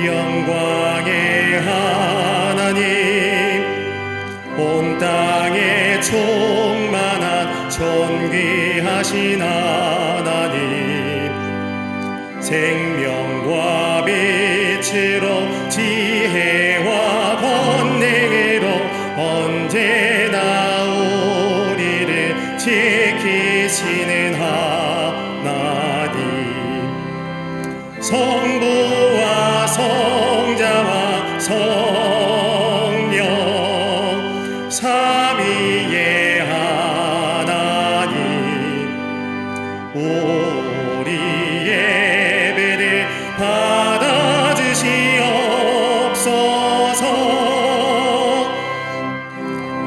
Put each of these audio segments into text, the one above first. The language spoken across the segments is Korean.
영광의 하나님, 온 땅에 충만한 존귀하신 하나님, 생명과 빛으로 지혜와 권능으로 언제나 우리를 지키시는 하나님, 성부와 성자와 성령 삼위의 하나님, 우리 예배를 받아주시옵소서.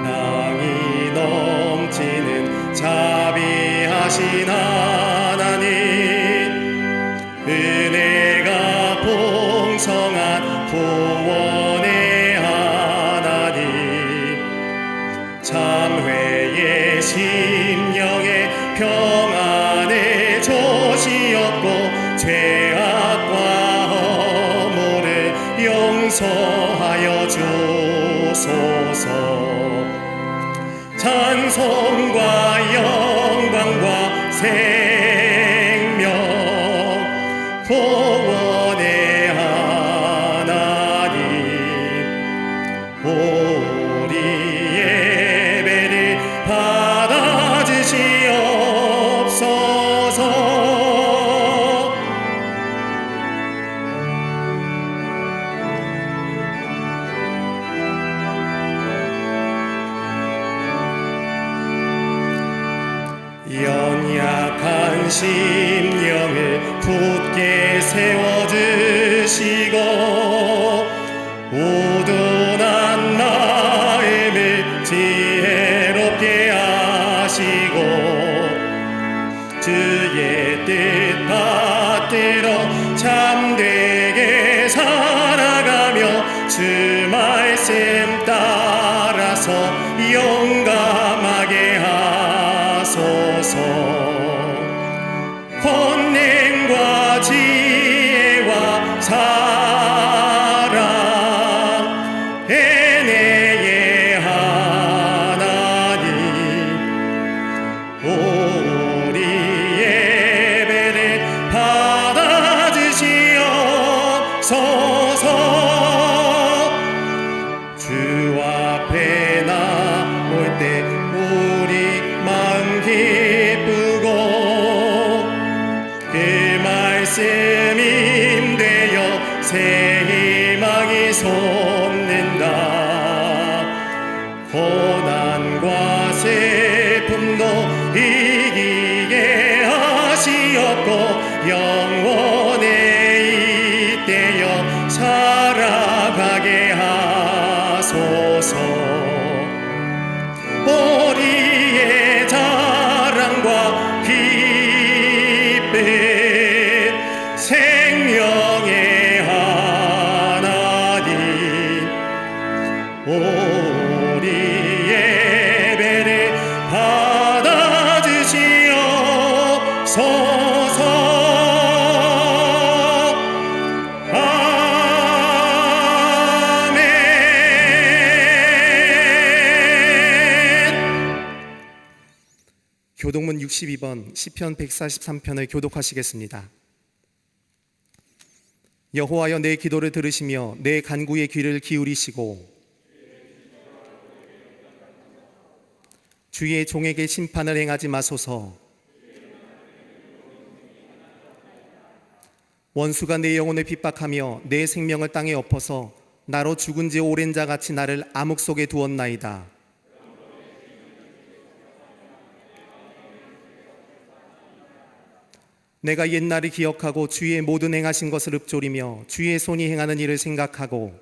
낭이 넘치는 자비하신 하나님, 은혜가 풍성한 구원의 하나님, 참회의 심령의 평안을 주시옵고 죄악과 허물을 용서하여 주소서. 찬송과 영광과 생명 구원의 하나님, 우리 예배를 받아주시옵소서. 연약한 심령을 굳게 세워주시고 우둔한 마음을 지혜롭게 하시고 주의 뜻 받들어 참되게 살아가며 주 말씀 따라서 용감하게 하소서. 권능과 지혜와 사랑 은혜의 하나님, 우리 예배를 받아주시옵소서. 주 앞에 나올 때 우리 마음 기쁘고 그 말씀 임되어 새 희망이 솟는다. 고난과 슬픔도 이기게 하시옵고 영원에 잇대어 살아가게 하소서. 우리의 자랑과 기쁨 생명의 하나님, 우리 예배를 받아주시옵소서. 교독문 62번 시편 143편을 교독하시겠습니다. 여호와여, 내 기도를 들으시며 내 간구의 귀를 기울이시고 주의 종에게 심판을 행하지 마소서. 원수가 내 영혼을 핍박하며 내 생명을 땅에 엎어서 나로 죽은 지 오랜 자같이 나를 암흑 속에 두었나이다. 내가 옛날을 기억하고 주의 모든 행하신 것을 읊조리며 주의 손이 행하는 일을 생각하고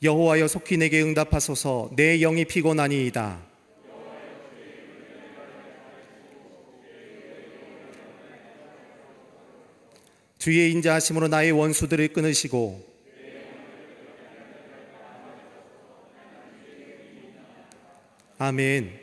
여호와여, 속히 내게 응답하소서. 내 영이 피곤하니이다. 주의 인자하심으로 나의 원수들을 끊으시고 아멘.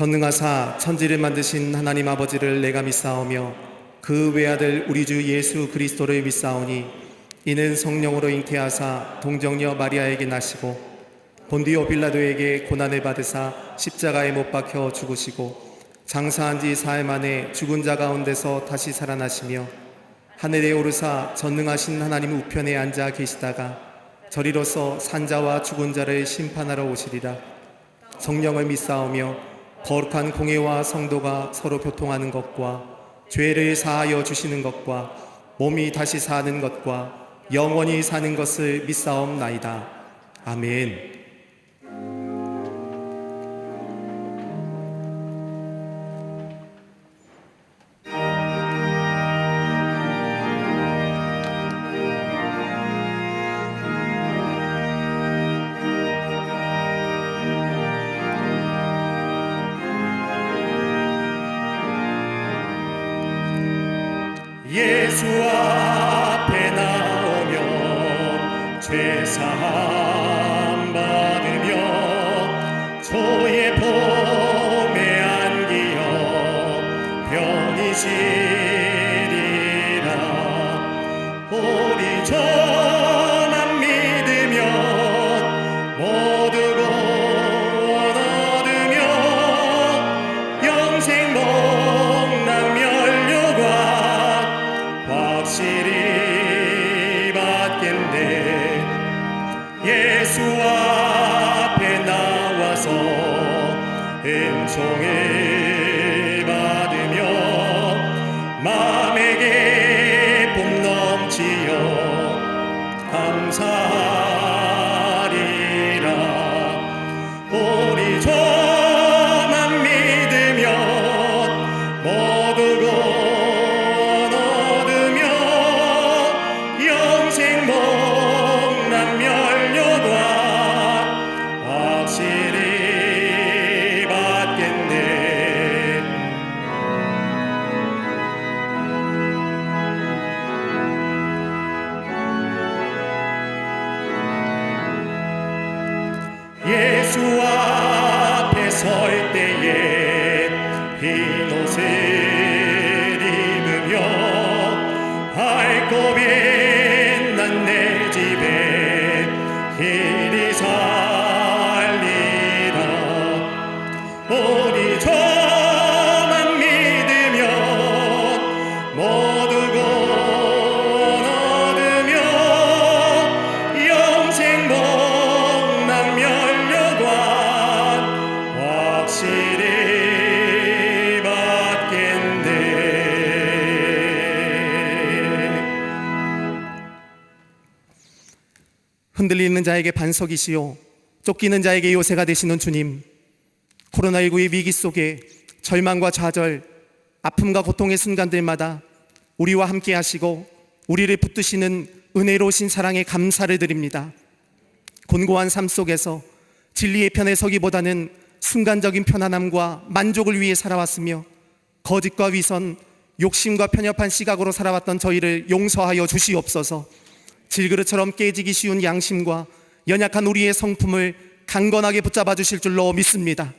전능하사 천지를 만드신 하나님 아버지를 내가 믿사오며 그 외아들 우리 주 예수 그리스도를 믿사오니 이는 성령으로 잉태하사 동정녀 마리아에게 나시고 본디오 빌라도에게 고난을 받으사 십자가에 못 박혀 죽으시고 장사한 지 사흘 만에 죽은 자 가운데서 다시 살아나시며 하늘에 오르사 전능하신 하나님 우편에 앉아 계시다가 저리로서 산자와 죽은 자를 심판하러 오시리라. 성령을 믿사오며 거룩한 공회와 성도가 서로 교통하는 것과 죄를 사하여 주시는 것과 몸이 다시 사는 것과 영원히 사는 것을 믿사옵나이다. 아멘. 예수 앞에 나오면 죄사함 받으며 조의 봄에 안기어 편히 쉬리라. 우리 저만 믿으면 모두 구원 얻으며 영생 복락 면류관 확실히 받겠네. 예수 앞에 나와서 은총을 받으며 마음에 기쁨 넘치어 감사하리라. 우리 저만 믿으면 모두 구원 얻으며 영생 복락 면류관 확실히 받겠네. 예수 앞에 설 때에 흰 옷을 입으며 밝고 빛난 내 집에 길이 살리라. 우리 저만 믿으면 모두 구원 얻으며 영생 복락 면류관 확실히 받겠네. 흔들리는 자에게 반석이시요 쫓기는 자에게 요새가 되시는 주님, 코로나19의 위기 속에 절망과 좌절, 아픔과 고통의 순간들마다 우리와 함께 하시고 우리를 붙드시는 은혜로우신 사랑에 감사를 드립니다. 곤고한 삶 속에서 진리의 편에 서기보다는 순간적인 편안함과 만족을 위해 살아왔으며 거짓과 위선, 욕심과 편협한 시각으로 살아왔던 저희를 용서하여 주시옵소서. 질그릇처럼 깨지기 쉬운 양심과 연약한 우리의 성품을 강건하게 붙잡아 주실 줄로 믿습니다.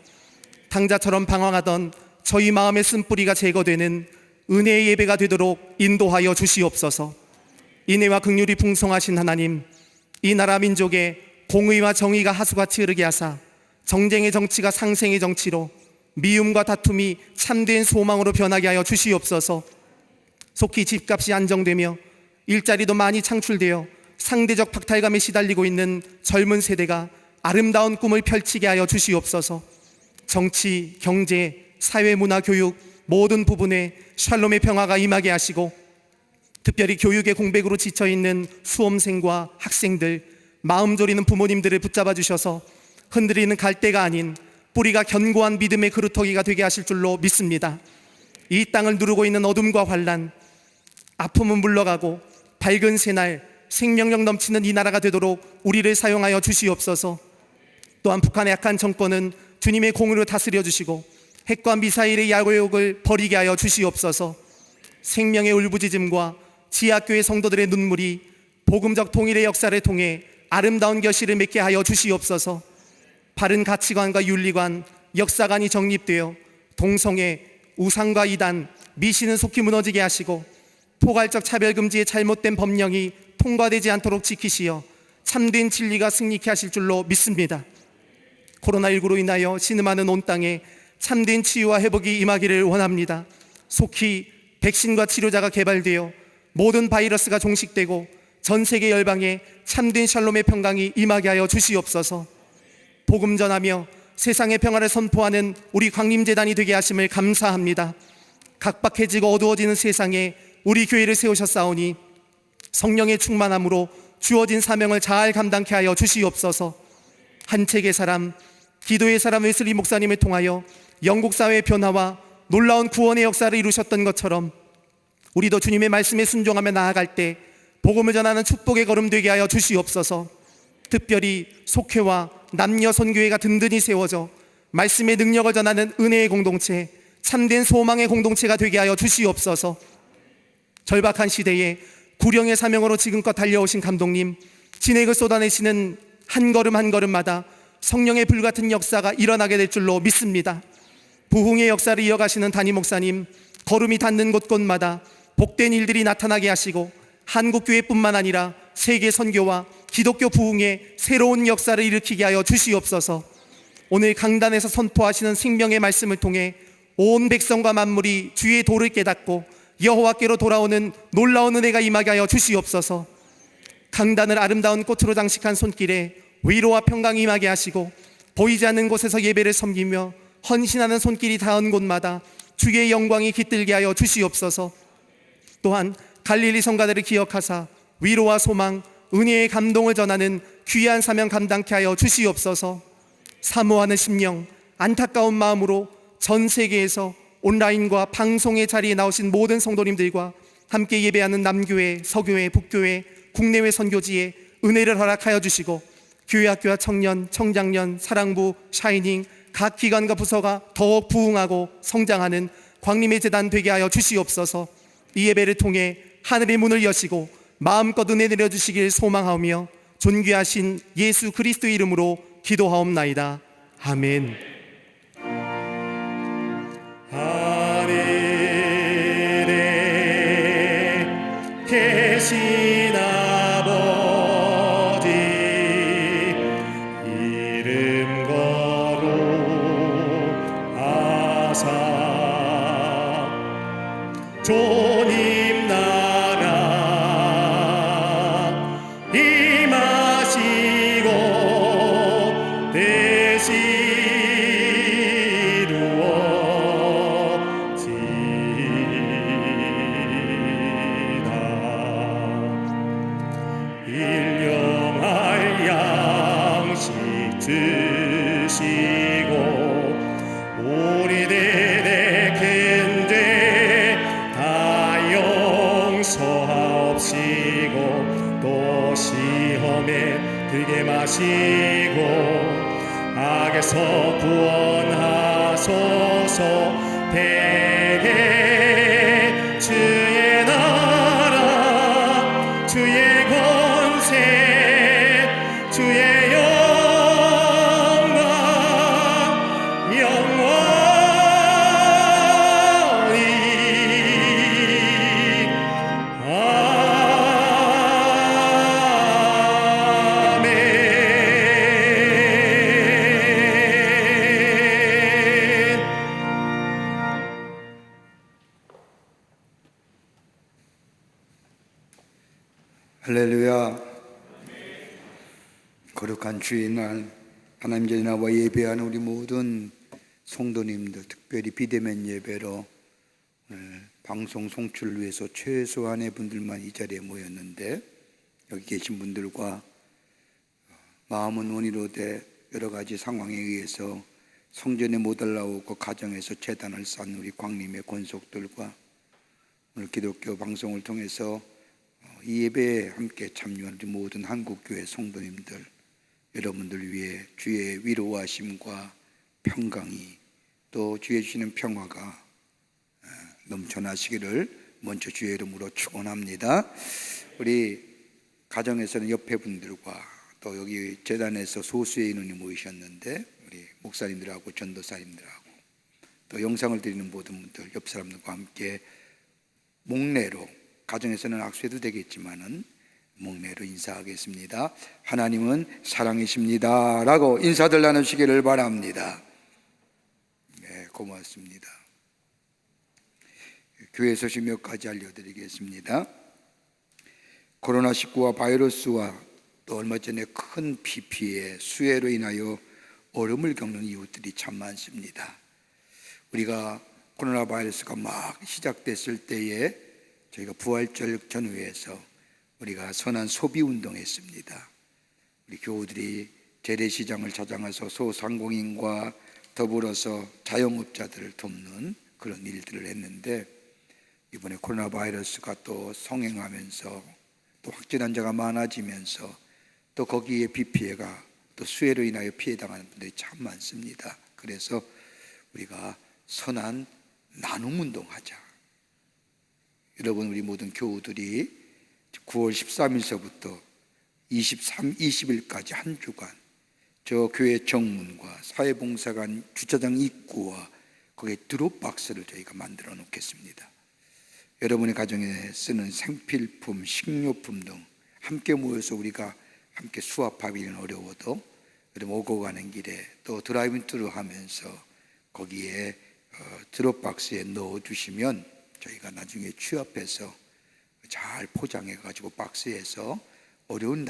당자처럼 방황하던 저희 마음의 쓴뿌리가 제거되는 은혜의 예배가 되도록 인도하여 주시옵소서. 인애와 긍휼이 풍성하신 하나님, 이 나라 민족의 공의와 정의가 하수같이 흐르게 하사 정쟁의 정치가 상생의 정치로, 미움과 다툼이 참된 소망으로 변하게 하여 주시옵소서. 속히 집값이 안정되며 일자리도 많이 창출되어 상대적 박탈감에 시달리고 있는 젊은 세대가 아름다운 꿈을 펼치게 하여 주시옵소서. 정치, 경제, 사회, 문화, 교육 모든 부분에 샬롬의 평화가 임하게 하시고, 특별히 교육의 공백으로 지쳐있는 수험생과 학생들, 마음 졸이는 부모님들을 붙잡아 주셔서 흔들리는 갈대가 아닌 뿌리가 견고한 믿음의 그루터기가 되게 하실 줄로 믿습니다. 이 땅을 누르고 있는 어둠과 환란, 아픔은 물러가고 밝은 새날, 생명력 넘치는 이 나라가 되도록 우리를 사용하여 주시옵소서. 또한 북한의 약한 정권은 주님의 공으로 다스려 주시고 핵과 미사일의 야욕을 버리게 하여 주시옵소서. 생명의 울부짖음과 지하교회 성도들의 눈물이 복음적 통일의 역사를 통해 아름다운 결실을 맺게 하여 주시옵소서. 바른 가치관과 윤리관, 역사관이 정립되어 동성애, 우상과 이단, 미신은 속히 무너지게 하시고 포괄적 차별금지의 잘못된 법령이 통과되지 않도록 지키시어 참된 진리가 승리케 하실 줄로 믿습니다. 코로나19로 인하여 신음하는 온 땅에 참된 치유와 회복이 임하기를 원합니다. 속히 백신과 치료자가 개발되어 모든 바이러스가 종식되고 전 세계 열방에 참된 샬롬의 평강이 임하게 하여 주시옵소서. 복음 전하며 세상의 평화를 선포하는 우리 광림재단이 되게 하심을 감사합니다. 각박해지고 어두워지는 세상에 우리 교회를 세우셨사오니 성령의 충만함으로 주어진 사명을 잘 감당케 하여 주시옵소서. 한 책의 사람, 기도의 사람 웨슬리 목사님을 통하여 영국 사회의 변화와 놀라운 구원의 역사를 이루셨던 것처럼 우리도 주님의 말씀에 순종하며 나아갈 때 복음을 전하는 축복의 걸음 되게 하여 주시옵소서. 특별히 속회와 남녀 선교회가 든든히 세워져 말씀의 능력을 전하는 은혜의 공동체, 참된 소망의 공동체가 되게 하여 주시옵소서. 절박한 시대에 구령의 사명으로 지금껏 달려오신 감독님, 진액을 쏟아내시는 한 걸음 한 걸음마다 성령의 불같은 역사가 일어나게 될 줄로 믿습니다. 부흥의 역사를 이어가시는 담임 목사님, 걸음이 닿는 곳곳마다 복된 일들이 나타나게 하시고 한국교회뿐만 아니라 세계 선교와 기독교 부흥의 새로운 역사를 일으키게 하여 주시옵소서. 오늘 강단에서 선포하시는 생명의 말씀을 통해 온 백성과 만물이 주의 도를 깨닫고 여호와께로 돌아오는 놀라운 은혜가 임하게 하여 주시옵소서. 강단을 아름다운 꽃으로 장식한 손길에 위로와 평강이 임하게 하시고 보이지 않는 곳에서 예배를 섬기며 헌신하는 손길이 닿은 곳마다 주의 영광이 깃들게 하여 주시옵소서. 또한 갈릴리 성가들을 기억하사 위로와 소망, 은혜의 감동을 전하는 귀한 사명 감당케 하여 주시옵소서. 사모하는 심령, 안타까운 마음으로 전 세계에서 온라인과 방송의 자리에 나오신 모든 성도님들과 함께 예배하는 남교회, 서교회, 북교회, 국내외 선교지에 은혜를 허락하여 주시고 교회, 학교와 청년, 청장년, 사랑부, 샤이닝 각 기관과 부서가 더욱 부흥하고 성장하는 광림의 재단 되게 하여 주시옵소서. 이 예배를 통해 하늘의 문을 여시고 마음껏 은혜 내려주시길 소망하며 존귀하신 예수 그리스도의 이름으로 기도하옵나이다. 아멘. 하늘에 계신 아버지 이름 거룩하사 주님 나라 임하시고 대신 일용할 양식 드시고 우리들의 큰 죄 다 용서하옵시고 또 시험에 들게 마시고 악에서 구원하소서. 대개 주의 나라 주의 권세 주의 영광 영원히 아멘. 할렐루야. 거룩한 주의 날 하나님 전에 나와 예배하는 우리 모든 성도님들, 특별히 비대면 예배로 오늘 방송 송출을 위해서 최소한의 분들만 이 자리에 모였는데, 여기 계신 분들과 마음은 원이로 돼 여러 가지 상황에 의해서 성전에 못 올라오고 가정에서 제단을 쌓는 우리 광림의 권속들과 오늘 기독교 방송을 통해서 이 예배에 함께 참여한 우리 모든 한국교회 성도님들, 여러분들 위해 주의 위로하심과 평강이 또 주의 주시는 평화가 넘쳐나시기를 먼저 주의 이름으로 축원합니다. 우리 가정에서는 옆에 분들과 또 여기 재단에서 소수의 인원이 모이셨는데 우리 목사님들하고 전도사님들하고 또 영상을 드리는 모든 분들, 옆 사람들과 함께 목례로, 가정에서는 악수해도 되겠지만은 목례로 인사하겠습니다. 하나님은 사랑이십니다 라고 인사들 나누시기를 바랍니다. 네, 고맙습니다. 교회 소식 몇 가지 알려드리겠습니다. 코로나19와 바이러스와 또 얼마 전에 큰 비 피해, 수해로 인하여 어려움을 겪는 이웃들이 참 많습니다. 우리가 코로나 바이러스가 막 시작됐을 때에 저희가 부활절 전후에서 우리가 선한 소비 운동했습니다. 우리 교우들이 재래시장을 찾아가서 소상공인과 더불어서 자영업자들을 돕는 그런 일들을 했는데, 이번에 코로나 바이러스가 또 성행하면서 또 확진 환자가 많아지면서 또 거기에 비 피해가 또 수해로 인하여 피해당하는 분들이 참 많습니다. 그래서 우리가 선한 나눔 운동하자. 여러분, 우리 모든 교우들이 9월 13일서부터 20일까지 한 주간 저 교회 정문과 사회봉사관 주차장 입구와 거기에 드롭박스를 저희가 만들어 놓겠습니다. 여러분의 가정에 쓰는 생필품, 식료품 등 함께 모여서 우리가 함께 수합하기는 어려워도 여러분 오고 가는 길에 또 드라이브인트로 하면서 거기에 드롭박스에 넣어주시면 저희가 나중에 취합해서 잘 포장해 가지고 박스에서 어려운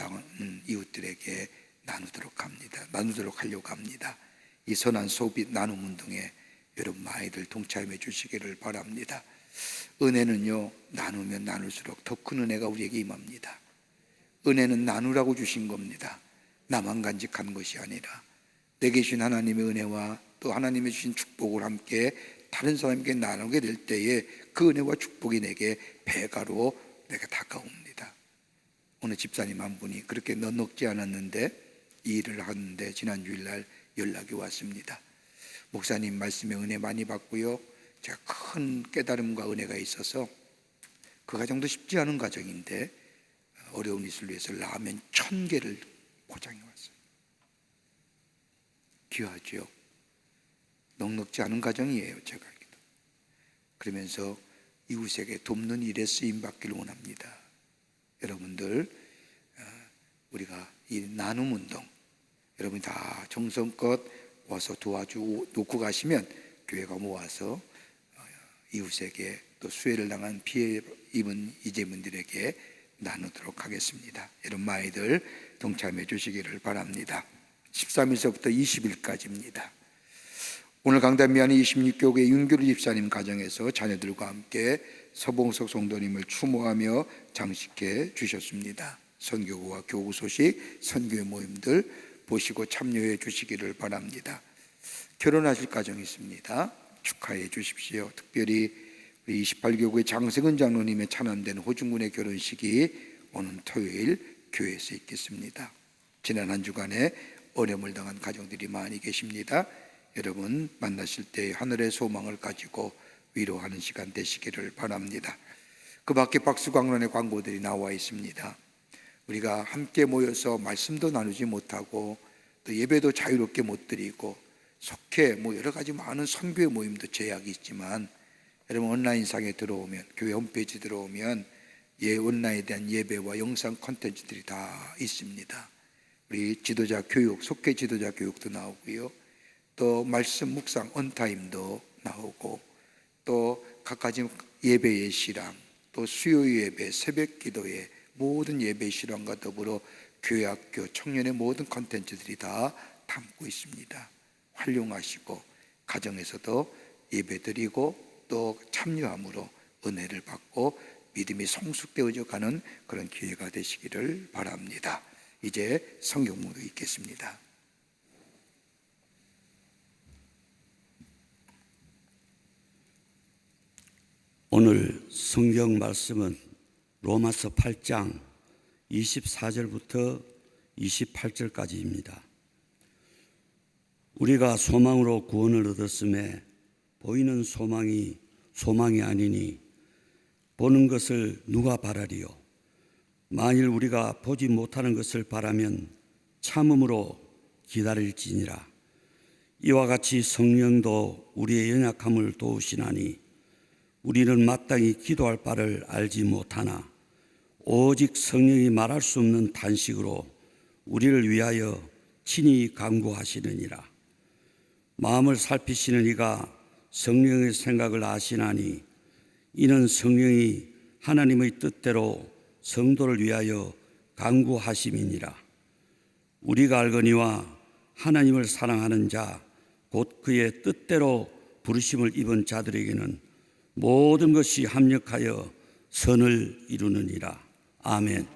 이웃들에게 나누도록 하려고 합니다. 이 선한 소비 나눔 운동에 여러분 많이들 동참해 주시기를 바랍니다. 은혜는요, 나누면 나눌수록 더 큰 은혜가 우리에게 임합니다. 은혜는 나누라고 주신 겁니다. 나만 간직한 것이 아니라 내게 주신 하나님의 은혜와 또 하나님의 주신 축복을 함께 다른 사람에게 나누게 될 때에 그 은혜와 축복이 내게 배가로 내게 다가옵니다. 오늘 집사님 한 분이 그렇게 넉넉지 않았는데 이 일을 하는데 지난 주일날 연락이 왔습니다. 목사님 말씀에 은혜 많이 받고요, 제가 큰 깨달음과 은혜가 있어서 그 가정도 쉽지 않은 가정인데 어려운 이슬 위해서 라면 1000개를 포장해 왔어요. 귀하죠. 넉넉지 않은 가정이에요, 제가 알기도. 그러면서 이웃에게 돕는 일에 쓰임 받기를 원합니다. 여러분들, 우리가 이 나눔 운동, 여러분이 다 정성껏 와서 놓고 가시면 교회가 모아서 이웃에게 또 수해를 당한 피해 입은 이재민들에게 나누도록 하겠습니다. 여러분 많이들 동참해 주시기를 바랍니다. 13일서부터 20일까지입니다. 오늘 강단미안의 26교구의 윤규리 집사님 가정에서 자녀들과 함께 서봉석 성도님을 추모하며 장식해 주셨습니다. 선교구와 교구 소식, 선교회 모임들 보시고 참여해 주시기를 바랍니다. 결혼하실 가정이 있습니다. 축하해 주십시오. 특별히 우리 28교구의 장세근 장로님의 차남된 호중군의 결혼식이 오는 토요일 교회에서 있겠습니다. 지난 한 주간에 어려움을 당한 가정들이 많이 계십니다. 여러분 만나실 때 하늘의 소망을 가지고 위로하는 시간 되시기를 바랍니다. 그 밖에 박수광론의 광고들이 나와 있습니다. 우리가 함께 모여서 말씀도 나누지 못하고 또 예배도 자유롭게 못 드리고 속해 여러 가지 많은 선교의 모임도 제약이 있지만, 여러분 온라인상에 들어오면, 교회 홈페이지 들어오면 온라인에 대한 예배와 영상 콘텐츠들이 다 있습니다. 우리 지도자 교육, 속해 지도자 교육도 나오고요, 또 말씀 묵상 언타임도 나오고, 또 각가지 예배의 실황, 또 수요 예배, 새벽 기도의 모든 예배 실황과 더불어 교회 학교 청년의 모든 콘텐츠들이 다 담고 있습니다. 활용하시고 가정에서도 예배드리고 또 참여함으로 은혜를 받고 믿음이 성숙되어져 가는 그런 기회가 되시기를 바랍니다. 이제 성경문도 읽겠습니다. 오늘 성경 말씀은 로마서 8장 24절부터 28절까지입니다. 우리가 소망으로 구원을 얻었음에 보이는 소망이 아니니 보는 것을 누가 바라리요? 만일 우리가 보지 못하는 것을 바라면 참음으로 기다릴지니라. 이와 같이 성령도 우리의 연약함을 도우시나니 우리는 마땅히 기도할 바를 알지 못하나 오직 성령이 말할 수 없는 탄식으로 우리를 위하여 친히 간구하시느니라. 마음을 살피시는 이가 성령의 생각을 아시나니 이는 성령이 하나님의 뜻대로 성도를 위하여 간구하심이니라. 우리가 알거니와 하나님을 사랑하는 자 곧 그의 뜻대로 부르심을 입은 자들에게는 모든 것이 합력하여 선을 이루느니라. 아멘.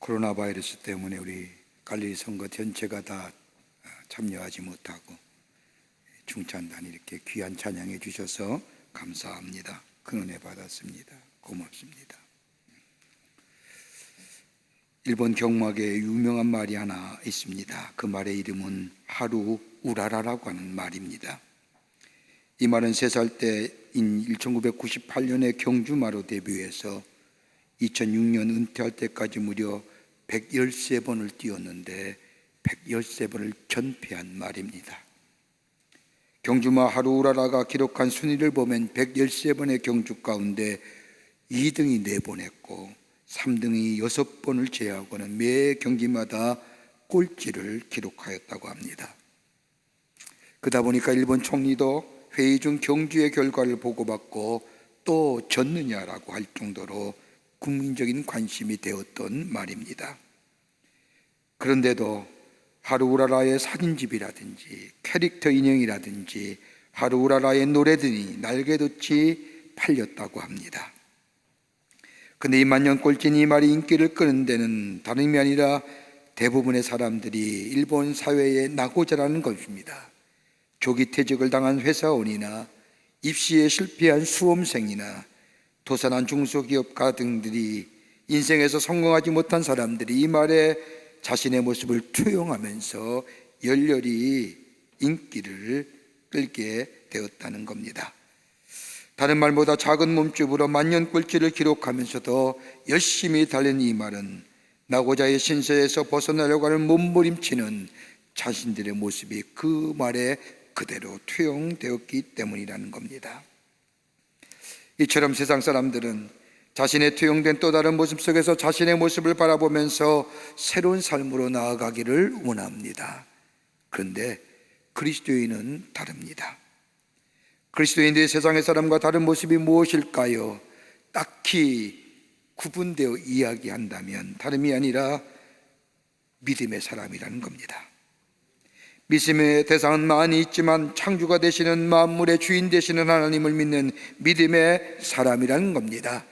코로나 바이러스 때문에 우리 갈릴리 선거 전체가 다 참여하지 못하고 중찬단 이렇게 귀한 찬양해 주셔서 감사합니다. 큰 은혜 받았습니다. 고맙습니다. 일본 경막에 유명한 말이 하나 있습니다. 그 말의 이름은 하루 우라라라고 하는 말입니다. 이 말은 3살 때인 1998년에 경주마로 데뷔해서 2006년 은퇴할 때까지 무려 113번을 뛰었는데 113번을 전패한 말입니다. 경주마 하루우라라가 기록한 순위를 보면 113번의 경주 가운데 2등이 4번 했고 3등이 6번을 제외하고는 매 경기마다 꼴찌를 기록하였다고 합니다. 그러다 보니까 일본 총리도 회의 중 경주의 결과를 보고받고 또 졌느냐라고 할 정도로 국민적인 관심이 되었던 말입니다. 그런데도 하루우라라의 사진집이라든지 캐릭터 인형이라든지 하루우라라의 노래들이 날개돋이 팔렸다고 합니다. 그런데 이 만년 꼴찌는 이 말이 인기를 끄는 데는 다름이 아니라 대부분의 사람들이 일본 사회의 낙오자라는 것입니다. 조기 퇴직을 당한 회사원이나 입시에 실패한 수험생이나 도산한 중소기업가 등들이 인생에서 성공하지 못한 사람들이 이 말에 자신의 모습을 투영하면서 열렬히 인기를 끌게 되었다는 겁니다. 다른 말보다 작은 몸집으로 만년 꼴찌를 기록하면서도 열심히 달린 이 말은 낙오자의 신세에서 벗어나려고 하는 몸부림치는 자신들의 모습이 그 말에 그대로 투영되었기 때문이라는 겁니다. 이처럼 세상 사람들은 자신의 투영된 또 다른 모습 속에서 자신의 모습을 바라보면서 새로운 삶으로 나아가기를 원합니다. 그런데 그리스도인은 다릅니다. 그리스도인들의 세상의 사람과 다른 모습이 무엇일까요? 딱히 구분되어 이야기한다면 다름이 아니라 믿음의 사람이라는 겁니다. 믿음의 대상은 많이 있지만 창조가 되시는 만물의 주인 되시는 하나님을 믿는 믿음의 사람이라는 겁니다.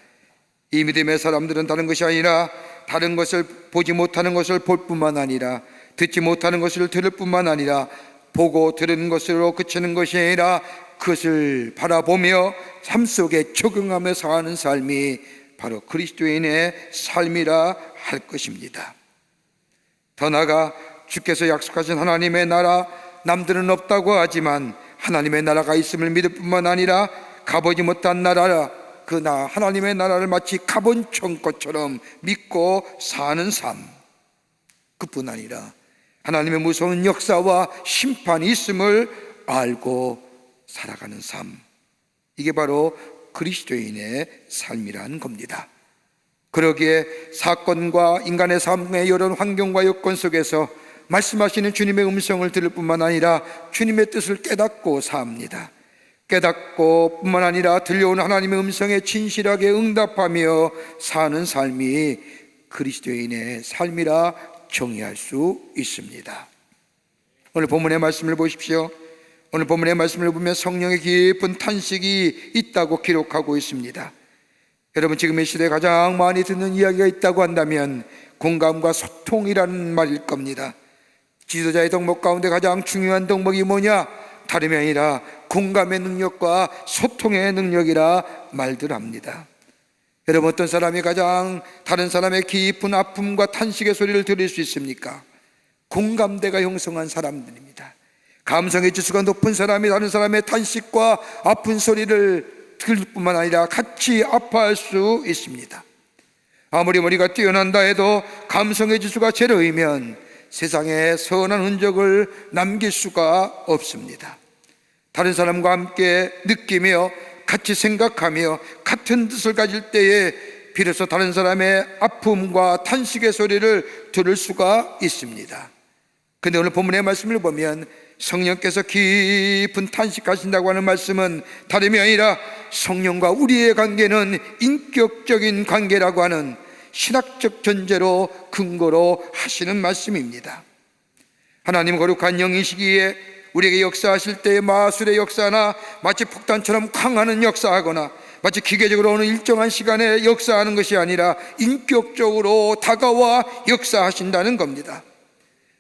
이 믿음의 사람들은 다른 것이 아니라 다른 것을 보지 못하는 것을 볼 뿐만 아니라 듣지 못하는 것을 들을 뿐만 아니라 보고 들은 것으로 그치는 것이 아니라 그것을 바라보며 삶 속에 적응하며 사는 삶이 바로 그리스도인의 삶이라 할 것입니다. 더 나아가 주께서 약속하신 하나님의 나라, 남들은 없다고 하지만 하나님의 나라가 있음을 믿을 뿐만 아니라 가보지 못한 나라, 하나님의 나라를 마치 가본 것처럼 믿고 사는 삶, 그뿐 아니라 하나님의 무서운 역사와 심판이 있음을 알고 살아가는 삶, 이게 바로 그리스도인의 삶이라는 겁니다. 그러기에 사건과 인간의 삶의 여러 환경과 여건 속에서 말씀하시는 주님의 음성을 들을 뿐만 아니라 주님의 뜻을 깨닫고 삽니다. 깨닫고 뿐만 아니라 들려오는 하나님의 음성에 진실하게 응답하며 사는 삶이 그리스도인의 삶이라 정의할 수 있습니다. 오늘 본문의 말씀을 보십시오. 오늘 본문의 말씀을 보면 성령의 깊은 탄식이 있다고 기록하고 있습니다. 여러분, 지금 이 시대에 가장 많이 듣는 이야기가 있다고 한다면 공감과 소통이라는 말일 겁니다. 지도자의 덕목 가운데 가장 중요한 덕목이 뭐냐? 다름이 아니라 공감의 능력과 소통의 능력이라 말들 합니다. 여러분, 어떤 사람이 가장 다른 사람의 깊은 아픔과 탄식의 소리를 들을 수 있습니까? 공감대가 형성한 사람들입니다. 감성의 지수가 높은 사람이 다른 사람의 탄식과 아픈 소리를 들을 뿐만 아니라 같이 아파할 수 있습니다. 아무리 머리가 뛰어난다 해도 감성의 지수가 제로이면 세상에 선한 흔적을 남길 수가 없습니다. 다른 사람과 함께 느끼며 같이 생각하며 같은 뜻을 가질 때에 비로소 다른 사람의 아픔과 탄식의 소리를 들을 수가 있습니다. 그런데 오늘 본문의 말씀을 보면 성령께서 깊은 탄식하신다고 하는 말씀은 다름이 아니라 성령과 우리의 관계는 인격적인 관계라고 하는 신학적 전제로 근거로 하시는 말씀입니다. 하나님 거룩한 영이 시기에 우리에게 역사하실 때의 마술의 역사나 마치 폭탄처럼 강하는 역사하거나 마치 기계적으로 어느 일정한 시간에 역사하는 것이 아니라 인격적으로 다가와 역사하신다는 겁니다.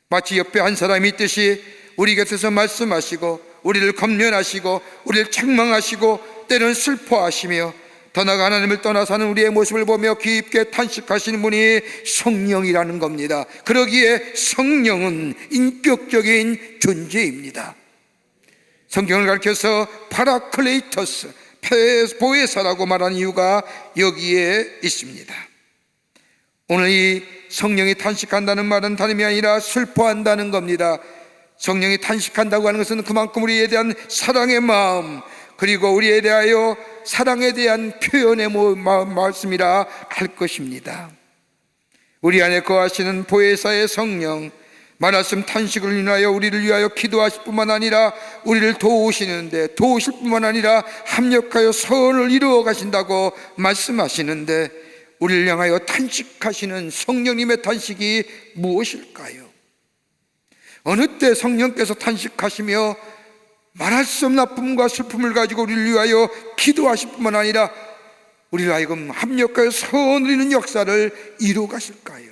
마치 옆에 한 사람이 있듯이 우리 곁에서 말씀하시고 우리를 권면하시고 우리를 책망하시고 때로는 슬퍼하시며 더 나아가 하나님을 떠나 사는 우리의 모습을 보며 깊게 탄식하시는 분이 성령이라는 겁니다. 그러기에 성령은 인격적인 존재입니다. 성경을 가르쳐서 파라클레이터스, 보혜사라고 말하는 이유가 여기에 있습니다. 오늘 이 성령이 탄식한다는 말은 다름이 아니라 슬퍼한다는 겁니다. 성령이 탄식한다고 하는 것은 그만큼 우리에 대한 사랑의 마음, 그리고 우리에 대하여 사랑에 대한 표현의 말씀이라 할 것입니다. 우리 안에 거하시는 보혜사의 성령, 말씀 탄식을 인하여 우리를 위하여 기도하실 뿐만 아니라 우리를 도우시는데, 도우실 뿐만 아니라 합력하여 선을 이루어 가신다고 말씀하시는데, 우리를 향하여 탄식하시는 성령님의 탄식이 무엇일까요? 어느 때 성령께서 탄식하시며 말할 수 없는 아픔과 슬픔을 가지고 우리를 위하여 기도하실 뿐만 아니라 우리를 하여금 합력하여 선을 이루는 역사를 이루어 가실까요?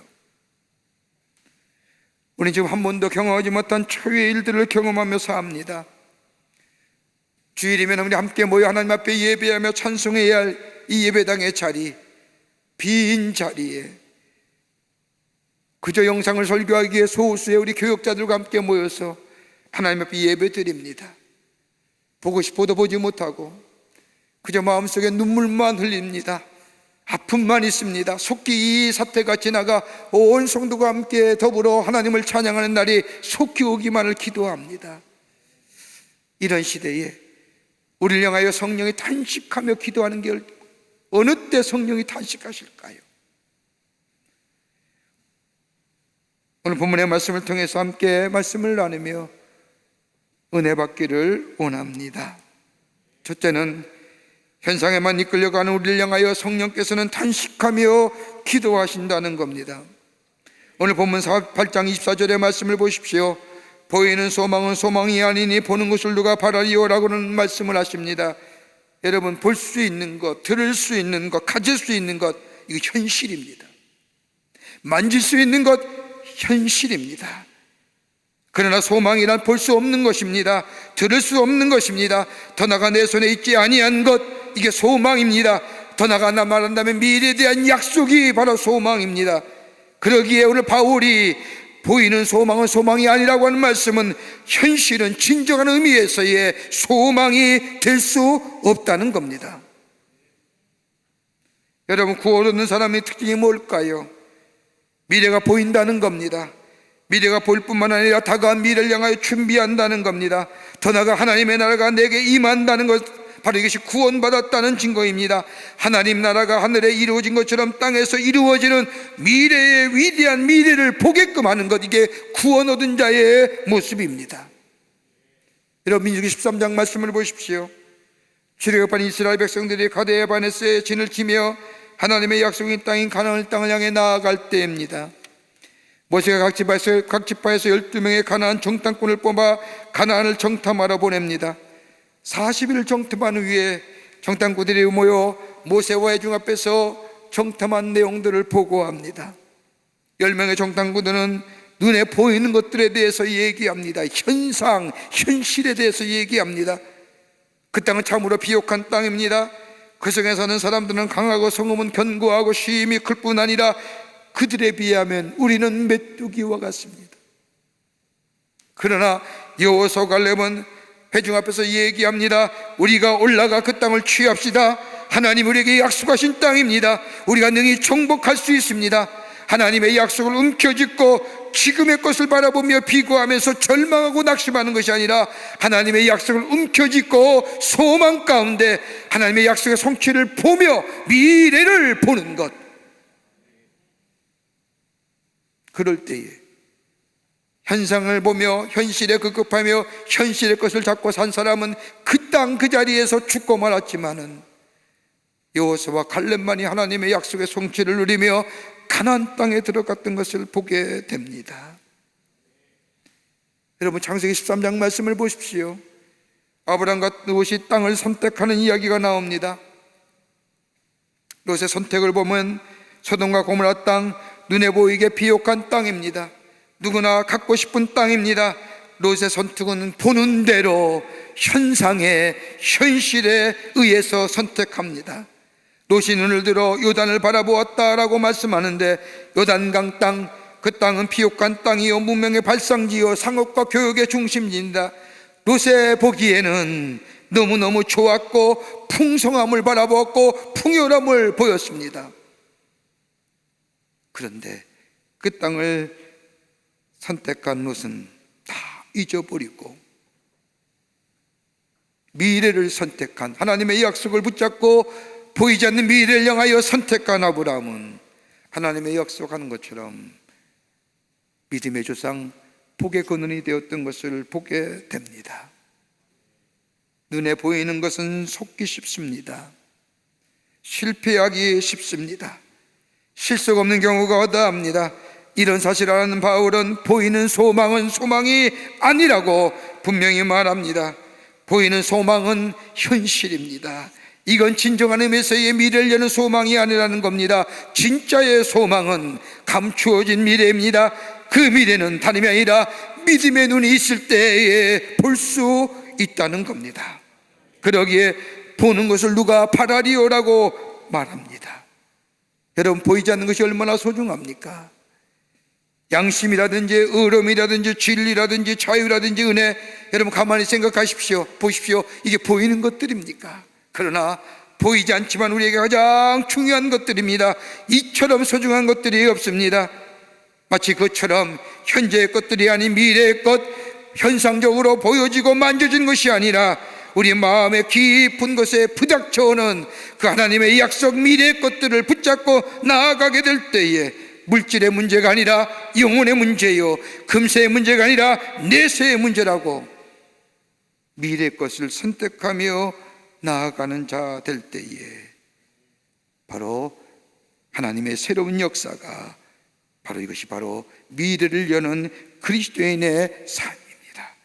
우리는 지금 한 번도 경험하지 못한 초유의 일들을 경험하며 삽니다. 주일이면 우리 함께 모여 하나님 앞에 예배하며 찬송해야 할 이 예배당의 자리, 빈 자리에 그저 영상을 설교하기 위해 소수의 우리 교역자들과 함께 모여서 하나님 앞에 예배 드립니다. 보고 싶어도 보지 못하고 그저 마음속에 눈물만 흘립니다. 아픔만 있습니다. 속히 이 사태가 지나가 온 성도가 함께 더불어 하나님을 찬양하는 날이 속히 오기만을 기도합니다. 이런 시대에 우리를 향하여 성령이 탄식하며 기도하는 게 어느 때 성령이 탄식하실까요? 오늘 본문의 말씀을 통해서 함께 말씀을 나누며 은혜 받기를 원합니다. 첫째는 현상에만 이끌려가는 우리를 향하여 성령께서는 탄식하며 기도하신다는 겁니다. 오늘 본문 8장 24절의 말씀을 보십시오. 보이는 소망은 소망이 아니니 보는 것을 누가 바라리오라고는 말씀을 하십니다. 여러분, 볼 수 있는 것, 들을 수 있는 것, 가질 수 있는 것, 이거 현실입니다. 만질 수 있는 것, 현실입니다. 그러나 소망이란 볼 수 없는 것입니다. 들을 수 없는 것입니다. 더 나아가 내 손에 있지 아니한 것, 이게 소망입니다. 더 나아가 말한다면 미래에 대한 약속이 바로 소망입니다. 그러기에 오늘 바울이 보이는 소망은 소망이 아니라고 하는 말씀은 현실은 진정한 의미에서의 소망이 될 수 없다는 겁니다. 여러분, 구원 얻는 사람의 특징이 뭘까요? 미래가 보인다는 겁니다. 미래가 보일 뿐만 아니라 다가온 미래를 향하여 준비한다는 겁니다. 더 나아가 하나님의 나라가 내게 임한다는 것, 바로 이것이 구원받았다는 증거입니다. 하나님 나라가 하늘에 이루어진 것처럼 땅에서 이루어지는 미래의 위대한 미래를 보게끔 하는 것, 이게 구원 얻은 자의 모습입니다. 여러분, 민수기 13장 말씀을 보십시오. 출애굽한 이스라엘 백성들이 가데에 바네스에 진을 치며 하나님의 약속인 땅인 가나안 땅을 향해 나아갈 때입니다. 모세가 각 지파에서 12명의 가나안 정탐꾼을 뽑아 가나안을 정탐하러 보냅니다. 40일을 정탐한 후에 정탐꾼들이 모여 모세와 회중 앞에서 정탐한 내용들을 보고합니다. 10명의 정탐꾼들은 눈에 보이는 것들에 대해서 얘기합니다. 현상, 현실에 대해서 얘기합니다. 그 땅은 참으로 비옥한 땅입니다. 그 성에 사는 사람들은 강하고 성읍은 견고하고 쉼이 클 뿐 아니라 그들에 비하면 우리는 메뚜기와 같습니다. 그러나 여호수아 갈렙은 회중 앞에서 얘기합니다. 우리가 올라가 그 땅을 취합시다. 하나님 우리에게 약속하신 땅입니다. 우리가 능히 정복할 수 있습니다. 하나님의 약속을 움켜쥐고 지금의 것을 바라보며 비교하면서 절망하고 낙심하는 것이 아니라 하나님의 약속을 움켜쥐고 소망 가운데 하나님의 약속의 성취를 보며 미래를 보는 것, 그럴 때에 현상을 보며 현실에 급급하며 현실의 것을 잡고 산 사람은 그 땅 그 자리에서 죽고 말았지만은 여호수아와 갈렙만이 하나님의 약속의 성취를 누리며 가나안 땅에 들어갔던 것을 보게 됩니다. 여러분, 창세기 13장 말씀을 보십시오. 아브라함과 롯이 땅을 선택하는 이야기가 나옵니다. 롯의 선택을 보면 소돔과 고모라 땅, 눈에 보이게 비옥한 땅입니다. 누구나 갖고 싶은 땅입니다. 롯의 선택은 보는 대로 현상에, 현실에 의해서 선택합니다. 롯이 눈을 들어 요단을 바라보았다라고 말씀하는데, 요단강 땅, 그 땅은 비옥한 땅이요 문명의 발상지요 상업과 교육의 중심지입니다. 롯의 보기에는 너무너무 좋았고 풍성함을 바라보았고 풍요함을 보였습니다. 그런데 그 땅을 선택한 롯은 다 잊어버리고 미래를 선택한, 하나님의 약속을 붙잡고 보이지 않는 미래를 향하여 선택한 아브라함은 하나님의 약속하는 것처럼 믿음의 조상, 복의 근원이 되었던 것을 보게 됩니다. 눈에 보이는 것은 속기 쉽습니다. 실패하기 쉽습니다. 실속 없는 경우가 허다합니다. 이런 사실을 아는 바울은 보이는 소망은 소망이 아니라고 분명히 말합니다. 보이는 소망은 현실입니다. 이건 진정한 의미에서의 미래를 여는 소망이 아니라는 겁니다. 진짜의 소망은 감추어진 미래입니다. 그 미래는 다름이 아니라 믿음의 눈이 있을 때에 볼 수 있다는 겁니다. 그러기에 보는 것을 누가 바라리오라고 말합니다. 여러분, 보이지 않는 것이 얼마나 소중합니까? 양심이라든지 의로움이라든지 진리라든지 자유라든지 은혜, 여러분 가만히 생각하십시오. 보십시오. 이게 보이는 것들입니까? 그러나 보이지 않지만 우리에게 가장 중요한 것들입니다. 이처럼 소중한 것들이 없습니다. 마치 그처럼 현재의 것들이 아닌 미래의 것, 현상적으로 보여지고 만져진 것이 아니라 우리 마음의 깊은 곳에 부닥쳐오는 그 하나님의 약속 미래의 것들을 붙잡고 나아가게 될 때에 물질의 문제가 아니라 영혼의 문제요, 금세의 문제가 아니라 내세의 문제라고 미래의 것을 선택하며 나아가는 자 될 때에 바로 하나님의 새로운 역사가, 바로 이것이 바로 미래를 여는 그리스도인의 삶입니다.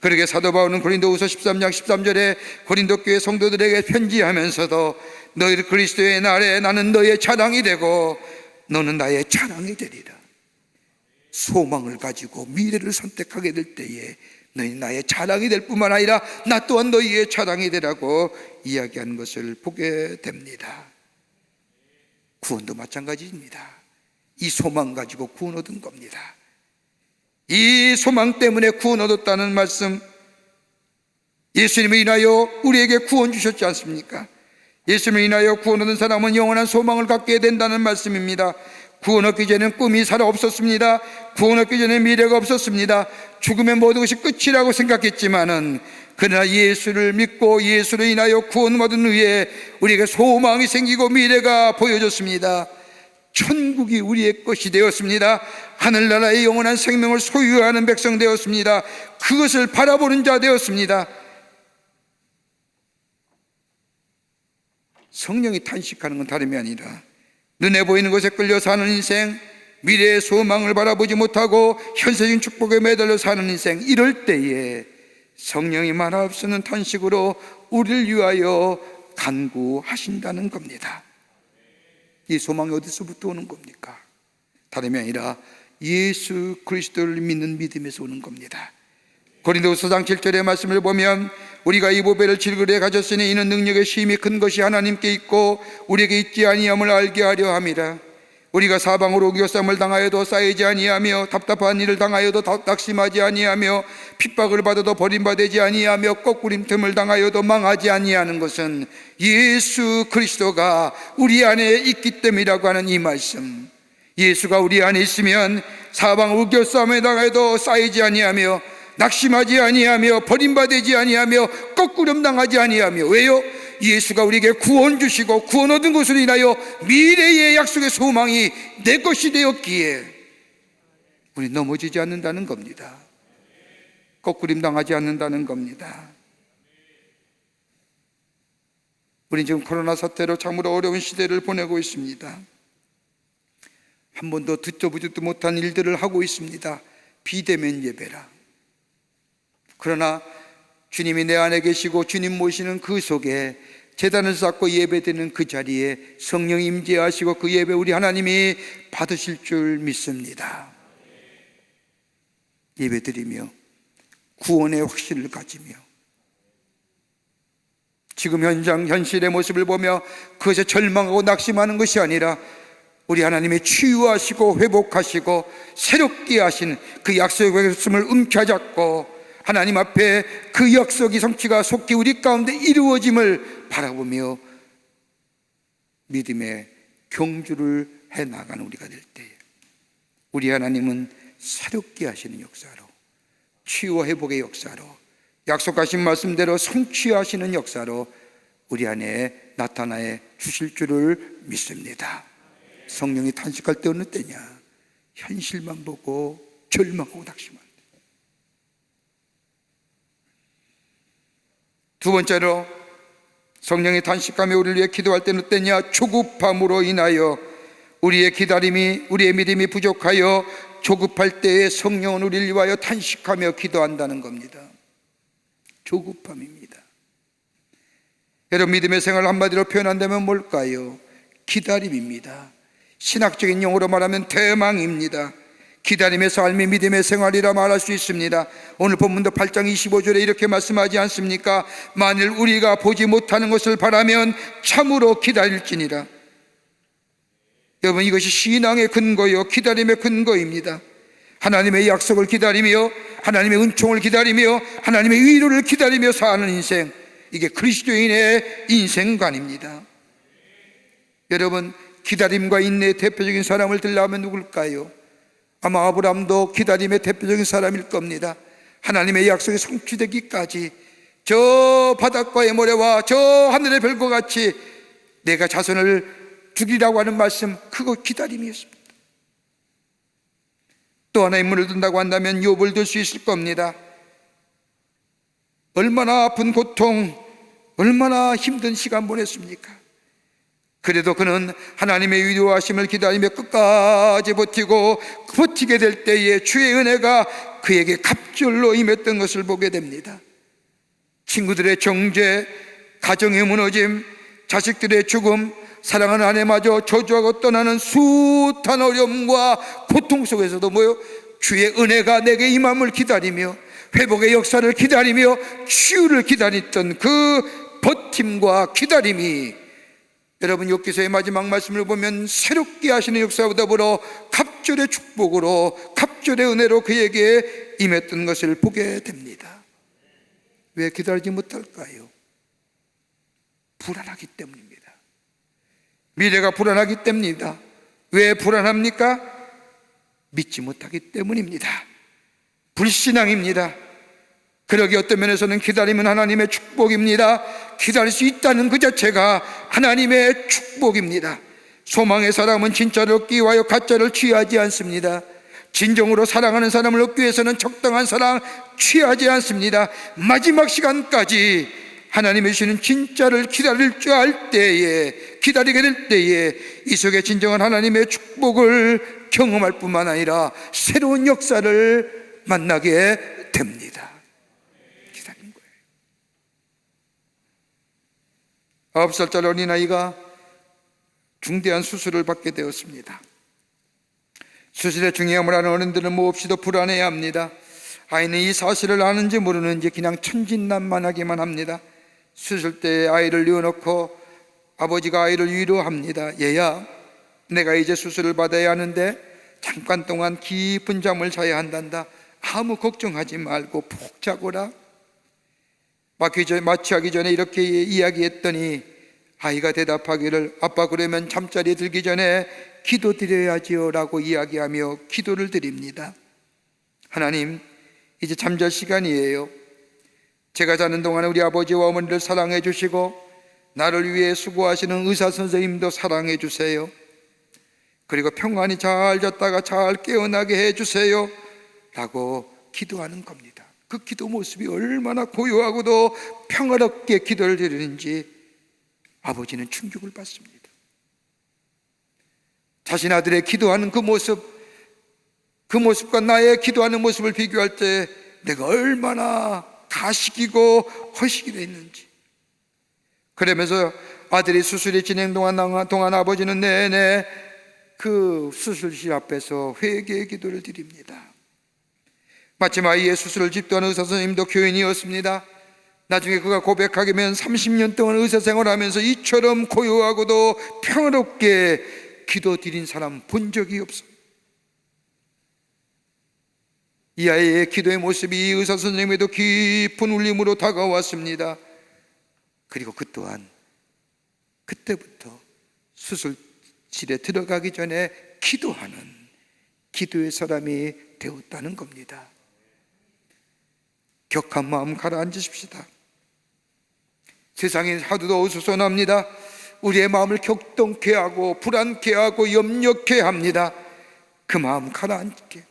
그러게 사도 바울은 고린도후서 13장 13절에 고린도 교회 성도들에게 편지하면서도 너희 그리스도의 날에 나는 너의 자랑이 되고 너는 나의 자랑이 되리라. 소망을 가지고 미래를 선택하게 될 때에 너희 나의 자랑이 될 뿐만 아니라 나 또한 너희의 자랑이 되라고 이야기하는 것을 보게 됩니다. 구원도 마찬가지입니다. 이 소망 가지고 구원 얻은 겁니다. 이 소망 때문에 구원 얻었다는 말씀, 예수님을 인하여 우리에게 구원 주셨지 않습니까? 예수님을 인하여 구원 얻은 사람은 영원한 소망을 갖게 된다는 말씀입니다. 구원 얻기 전에는 꿈이 살아 없었습니다. 구원 얻기 전에 미래가 없었습니다. 죽으면 모든 것이 끝이라고 생각했지만은, 그러나 예수를 믿고 예수로 인하여 구원 얻은 후에 우리에게 소망이 생기고 미래가 보여졌습니다. 천국이 우리의 것이 되었습니다. 하늘나라의 영원한 생명을 소유하는 백성 되었습니다. 그것을 바라보는 자 되었습니다. 성령이 탄식하는 건 다름이 아니라 눈에 보이는 것에 끌려 사는 인생, 미래의 소망을 바라보지 못하고 현세적인 축복에 매달려 사는 인생, 이럴 때에 성령이 말할 수 없는 탄식으로 우리를 위하여 간구하신다는 겁니다. 이 소망이 어디서부터 오는 겁니까? 다름이 아니라 예수 그리스도를 믿는 믿음에서 오는 겁니다. 고린도후서 4장 7절의 말씀을 보면 우리가 이 보배를 질그레 가졌으니 이는 능력의 심히 큰 것이 하나님께 있고 우리에게 있지 아니함을 알게 하려 함이라. 우리가 사방으로 우겨쌈을 당하여도 쌓이지 아니하며 답답한 일을 당하여도 낙심하지 아니하며 핍박을 받아도 버림받지 아니하며 거꾸림 틈을 당하여도 망하지 아니하는 것은 예수 그리스도가 우리 안에 있기 때문이라고 하는 이 말씀. 예수가 우리 안에 있으면 사방 우겨쌈에 당하여도 쌓이지 아니하며 낙심하지 아니하며 버림받지 아니하며 거꾸름 당하지 아니하며. 왜요? 예수가 우리에게 구원 주시고 구원 얻은 것으로 인하여 미래의 약속의 소망이 내 것이 되었기에 우리 넘어지지 않는다는 겁니다. 거꾸림 당하지 않는다는 겁니다. 우리 지금 코로나 사태로 참으로 어려운 시대를 보내고 있습니다. 한 번도 듣도 보지도 못한 일들을 하고 있습니다. 비대면 예배라. 그러나 주님이 내 안에 계시고 주님 모시는 그 속에 제단을 쌓고 예배드리는 그 자리에 성령 임재하시고 그 예배 우리 하나님이 받으실 줄 믿습니다. 예배드리며 구원의 확신을 가지며 지금 현실의 모습을 보며 그것에 절망하고 낙심하는 것이 아니라 우리 하나님이 치유하시고 회복하시고 새롭게 하신 그 약속의 말씀을 움켜잡고 하나님 앞에 그 약속의 성취가 속히 우리 가운데 이루어짐을 바라보며 믿음의 경주를 해나가는 우리가 될 때 우리 하나님은 새롭게 하시는 역사로, 치유와 회복의 역사로, 약속하신 말씀대로 성취하시는 역사로 우리 안에 나타나 주실 줄을 믿습니다. 성령이 탄식할 때 어느 때냐? 현실만 보고 절망하고 낙심한다. 두 번째로 성령이 탄식하며 우리를 위해 기도할 때는 어때냐? 조급함으로 인하여 우리의 믿음이 부족하여 조급할 때에 성령은 우리를 위하여 탄식하며 기도한다는 겁니다. 조급함입니다. 여러분, 믿음의 생활을 한마디로 표현한다면 뭘까요? 기다림입니다. 신학적인 용어로 말하면 대망입니다. 기다림의 삶이 믿음의 생활이라 말할 수 있습니다. 오늘 본문도 8장 25절에 이렇게 말씀하지 않습니까? 만일 우리가 보지 못하는 것을 바라면 참으로 기다릴지니라. 여러분, 이것이 신앙의 근거요, 기다림의 근거입니다. 하나님의 약속을 기다리며 하나님의 은총을 기다리며 하나님의 위로를 기다리며 사는 인생, 이게 그리스도인의 인생관입니다. 여러분, 기다림과 인내의 대표적인 사람을 들라면 누굴까요? 아마 아브라함도 기다림의 대표적인 사람일 겁니다. 하나님의 약속이 성취되기까지 저 바닷가의 모래와 저 하늘의 별과 같이 내가 자손을 주리라고 하는 말씀, 그거 기다림이었습니다. 또 하나 인물을 든다고 한다면 욥을 들 수 있을 겁니다. 얼마나 아픈 고통, 얼마나 힘든 시간 보냈습니까? 그래도 그는 하나님의 위로하심을 기다리며 끝까지 버티게 될 때에 주의 은혜가 그에게 갑절로 임했던 것을 보게 됩니다. 친구들의 정죄, 가정의 무너짐, 자식들의 죽음, 사랑하는 아내마저 저주하고 떠나는 숱한 어려움과 고통 속에서도 주의 은혜가 내게 임함을 기다리며 회복의 역사를 기다리며 치유를 기다렸던 그 버팀과 기다림이, 여러분, 욥기서의 마지막 말씀을 보면 새롭게 하시는 역사와 더불어 갑절의 축복으로, 갑절의 은혜로 그에게 임했던 것을 보게 됩니다. 왜 기다리지 못할까요? 불안하기 때문입니다. 미래가 불안하기 때문입니다. 왜 불안합니까? 믿지 못하기 때문입니다. 불신앙입니다. 그러기 어떤 면에서는 기다리면 하나님의 축복입니다. 기다릴 수 있다는 그 자체가 하나님의 축복입니다. 소망의 사람은 진짜를 얻기 위하여 가짜를 취하지 않습니다. 진정으로 사랑하는 사람을 얻기 위해서는 적당한 사랑 취하지 않습니다. 마지막 시간까지 하나님의 주시는 진짜를 기다릴 줄 알 때에, 기다리게 될 때에 이 속에 진정한 하나님의 축복을 경험할 뿐만 아니라 새로운 역사를 만나게 됩니다. 기다린 거예요. 9살짜리 어린아이가 중대한 수술을 받게 되었습니다. 수술의 중요함을 아는 어른들은 몹시도 불안해야 합니다. 아이는 이 사실을 아는지 모르는지 그냥 천진난만하기만 합니다. 수술 때 아이를 뉘어놓고 아버지가 아이를 위로합니다. 얘야, 내가 이제 수술을 받아야 하는데 잠깐 동안 깊은 잠을 자야 한단다. 아무 걱정하지 말고 푹 자거라. 마취하기 전에 이렇게 이야기했더니 아이가 대답하기를, 아빠, 그러면 잠자리에 들기 전에 기도드려야지요 라고 이야기하며 기도를 드립니다. 하나님, 이제 잠잘 시간이에요. 제가 자는 동안에 우리 아버지와 어머니를 사랑해 주시고 나를 위해 수고하시는 의사 선생님도 사랑해 주세요. 그리고 평안히 잘 잤다가 잘 깨어나게 해 주세요 라고 기도하는 겁니다. 그 기도 모습이 얼마나 고요하고도 평화롭게 기도를 드리는지 아버지는 충격을 받습니다. 자신 아들의 기도하는 그 모습과 나의 기도하는 모습을 비교할 때 내가 얼마나 가식이고 허식이 됐는지, 그러면서 아들이 수술이 진행 동안 아버지는 내내 그 수술실 앞에서 회개의 기도를 드립니다. 마침 아이의 수술을 집도하는 의사 선생님도 교인이었습니다. 나중에 그가 고백하게 되면 30년 동안 의사 생활하면서 이처럼 고요하고도 평화롭게 기도 드린 사람 본 적이 없어. 이 아이의 기도의 모습이 이 의사 선생님에도 깊은 울림으로 다가왔습니다. 그리고 그 또한 그때부터 수술실에 들어가기 전에 기도하는 기도의 사람이 되었다는 겁니다. 격한 마음 가라앉으십시다. 세상이 하도 어수선합니다. 우리의 마음을 격동케 하고 불안케 하고 염려케 합니다. 그 마음 가라앉게,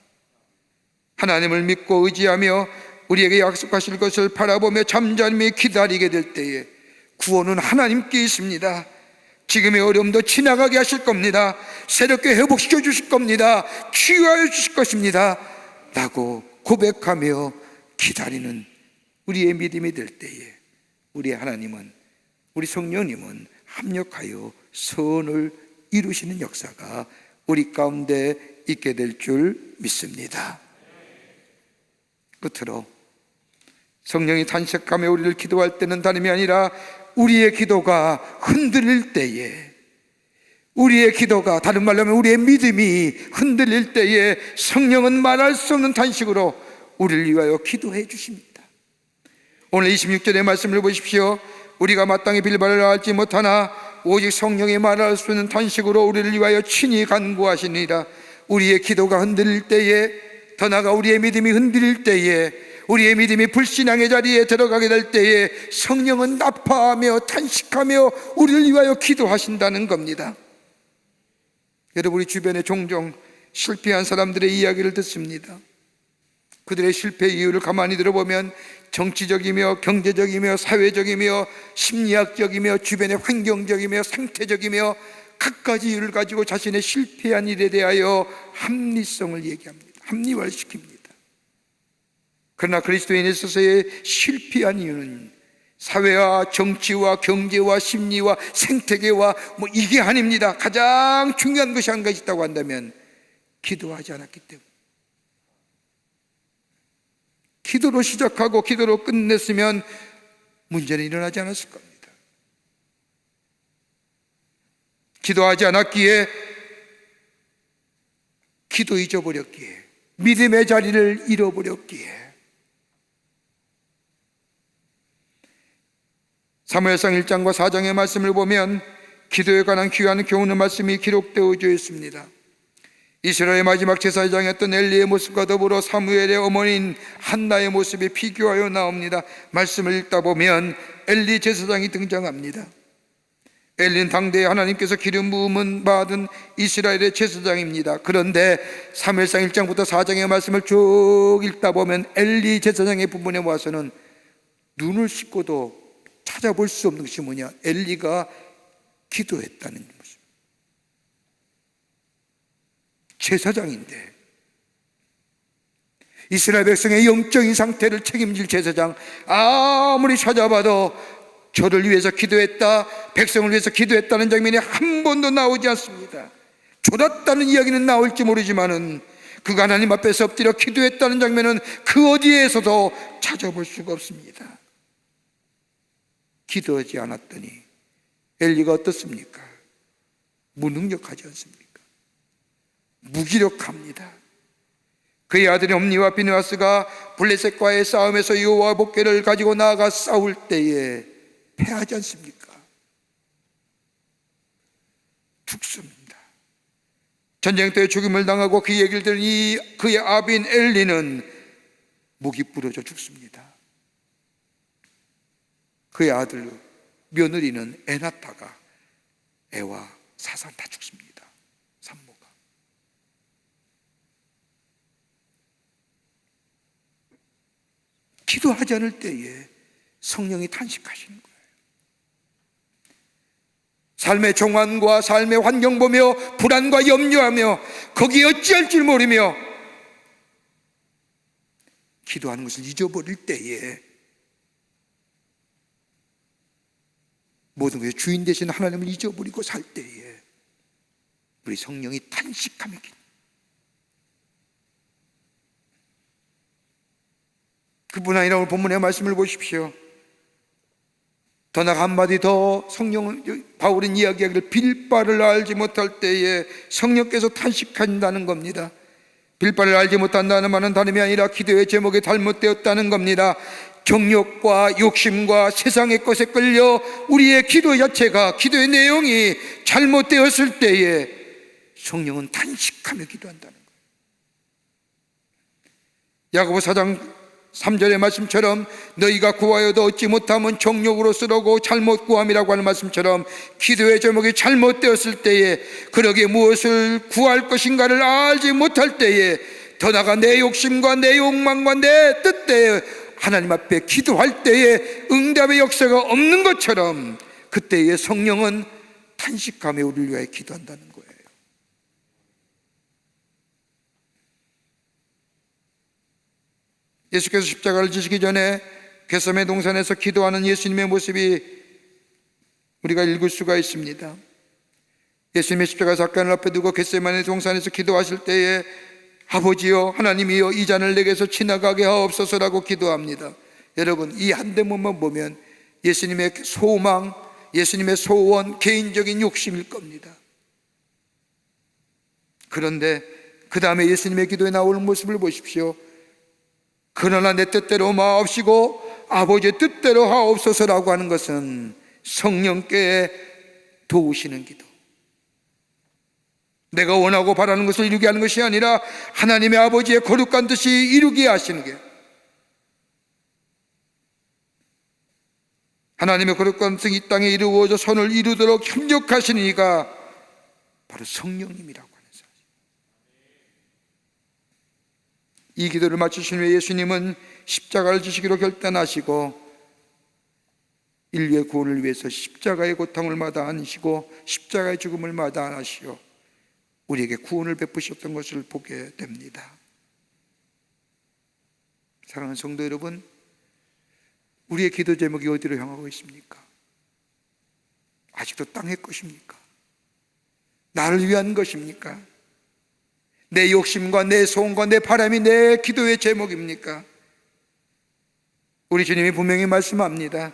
하나님을 믿고 의지하며 우리에게 약속하실 것을 바라보며 잠잠히 기다리게 될 때에 구원은 하나님께 있습니다. 지금의 어려움도 지나가게 하실 겁니다. 새롭게 회복시켜 주실 겁니다. 치유하여 주실 것입니다 라고 고백하며 기다리는 우리의 믿음이 될 때에 우리 하나님은, 우리 성령님은 합력하여 선을 이루시는 역사가 우리 가운데 있게 될 줄 믿습니다. 끝으로 성령이 탄식하며 우리를 기도할 때는 다름이 아니라 우리의 기도가 흔들릴 때에, 우리의 기도가, 다른 말로 하면 우리의 믿음이 흔들릴 때에 성령은 말할 수 없는 탄식으로 우리를 위하여 기도해 주십니다. 오늘 26절의 말씀을 보십시오. 우리가 마땅히 빌 바를 알지 못하나 오직 성령이 말할 수 있는 탄식으로 우리를 위하여 친히 간구하시니라. 우리의 기도가 흔들릴 때에, 더 나아가 우리의 믿음이 흔들릴 때에, 우리의 믿음이 불신앙의 자리에 들어가게 될 때에 성령은 아파하며 탄식하며 우리를 위하여 기도하신다는 겁니다. 여러분, 우리 주변에 종종 실패한 사람들의 이야기를 듣습니다. 그들의 실패 이유를 가만히 들어보면 정치적이며 경제적이며 사회적이며 심리학적이며 주변의 환경적이며 상태적이며 각가지 이유를 가지고 자신의 실패한 일에 대하여 합리성을 얘기합니다. 합리화를 시킵니다. 그러나 그리스도인에 있어서의 실패한 이유는 사회와 정치와 경제와 심리와 생태계와 이게 아닙니다. 가장 중요한 것이 한 가지 있다고 한다면 기도하지 않았기 때문에, 기도로 시작하고 기도로 끝냈으면 문제는 일어나지 않았을 겁니다. 기도하지 않았기에, 기도 잊어버렸기에, 믿음의 자리를 잃어버렸기에, 사무엘상 1장과 4장의 말씀을 보면 기도에 관한 귀한 교훈의 말씀이 기록되어 있습니다. 이스라엘의 마지막 제사장이었던 엘리의 모습과 더불어 사무엘의 어머니인 한나의 모습이 비교하여 나옵니다. 말씀을 읽다 보면 엘리 제사장이 등장합니다. 엘리는 당대에 하나님께서 기름 부음을 받은 이스라엘의 제사장입니다. 그런데 사무엘상 1장부터 4장의 말씀을 쭉 읽다 보면 엘리 제사장의 부분에 와서는 눈을 씻고도 찾아볼 수 없는 것이 뭐냐? 엘리가 기도했다는 모습. 제사장인데, 이스라엘 백성의 영적인 상태를 책임질 제사장, 아무리 찾아봐도 저를 위해서 기도했다, 백성을 위해서 기도했다는 장면이 한 번도 나오지 않습니다. 졸았다는 이야기는 나올지 모르지만은 그가 하나님 앞에서 엎드려 기도했다는 장면은 그 어디에서도 찾아볼 수가 없습니다. 기도하지 않았더니 엘리가 어떻습니까? 무능력하지 않습니까? 무기력합니다. 그의 아들이 홈니와 비느하스가 블레셋과의 싸움에서 여호와 복궤를 가지고 나아가 싸울 때에 패하지 않습니까? 죽습니다. 전쟁터에 죽임을 당하고 그 얘기를 들은 그의 아비인 엘리는 목이 부러져 죽습니다. 그의 아들 며느리는 에나타가 애와 사산 다 죽습니다. 산모가. 기도하지 않을 때에 성령이 탄식하시는 거예요. 삶의 종환과 삶의 환경 보며 불안과 염려하며 거기에 어찌할 줄 모르며 기도하는 것을 잊어버릴 때에 모든 것의 주인 되신 하나님을 잊어버리고 살 때에 우리 성령이 탄식하며 기도. 그뿐 아니라 오늘 본문의 말씀을 보십시오. 더 나아가 한마디 더 성령은, 바울은 이야기하기를 빌바를 알지 못할 때에 성령께서 탄식한다는 겁니다. 빌바를 알지 못한다는 말은 다름이 아니라 기도의 제목이 잘못되었다는 겁니다. 정욕과 욕심과 세상의 것에 끌려 우리의 기도 자체가, 기도의 내용이 잘못되었을 때에 성령은 탄식하며 기도한다는 거예요. 야고보 4장 3절의 말씀처럼 너희가 구하여도 얻지 못하면 정욕으로 쓰러고 잘못 구함이라고 하는 말씀처럼 기도의 제목이 잘못되었을 때에, 그러기에 무엇을 구할 것인가를 알지 못할 때에, 더 나아가 내 욕심과 내 욕망과 내 뜻대에 하나님 앞에 기도할 때에 응답의 역사가 없는 것처럼 그때에 성령은 탄식하며 우리를 위하여 기도한다는 거예요. 예수께서 십자가를 지시기 전에 겟세마네 동산에서 기도하는 예수님의 모습이 우리가 읽을 수가 있습니다. 예수님의 십자가 사건을 앞에 두고 겟세마네 동산에서 기도하실 때에 아버지여 하나님이여 이 잔을 내게서 지나가게 하옵소서라고 기도합니다. 여러분, 이 한 대목만 보면 예수님의 소망, 예수님의 소원, 개인적인 욕심일 겁니다. 그런데 그 다음에 예수님의 기도에 나오는 모습을 보십시오. 그러나 내 뜻대로 마옵시고 아버지의 뜻대로 하옵소서라고 하는 것은 성령께 도우시는 기도, 내가 원하고 바라는 것을 이루게 하는 것이 아니라 하나님의 아버지의 거룩한 뜻이 이루게 하시는 게, 하나님의 거룩한 뜻이 이 땅에 이루어져 선을 이루도록 협력하시는 이가 바로 성령님이라고 하는 사실. 이 기도를 마치신 후에 예수님은 십자가를 지시기로 결단하시고 인류의 구원을 위해서 십자가의 고통을 마다하시고 십자가의 죽음을 마다하시어 우리에게 구원을 베푸셨던 것을 보게 됩니다. 사랑하는 성도 여러분, 우리의 기도 제목이 어디로 향하고 있습니까? 아직도 땅의 것입니까? 나를 위한 것입니까? 내 욕심과 내 소원과 내 바람이 내 기도의 제목입니까? 우리 주님이 분명히 말씀합니다.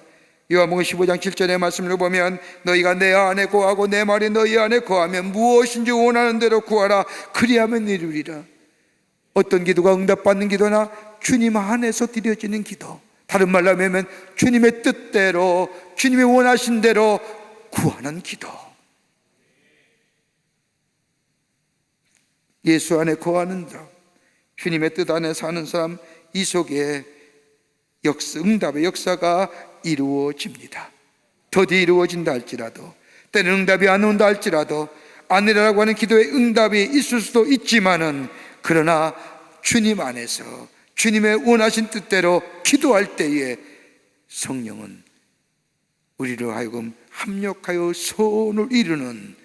요한복음 15장 7절의 말씀을 보면 너희가 내 안에 거하고 내 말이 너희 안에 거하면 무엇인지 원하는 대로 구하라 그리하면 이루리라. 어떤 기도가 응답받는 기도나 주님 안에서 드려지는 기도, 다른 말로 하면 주님의 뜻대로, 주님이 원하신 대로 구하는 기도. 예수 안에 거하는 사람, 주님의 뜻 안에 사는 사람, 이 속에 응답의 역사가 이루어집니다. 더디 이루어진다 할지라도, 때는 응답이 안 온다 할지라도, 아니라고 하는 기도의 응답이 있을 수도 있지만은, 그러나 주님 안에서 주님의 원하신 뜻대로 기도할 때에 성령은 우리로 하여금 합력하여 선을 이루는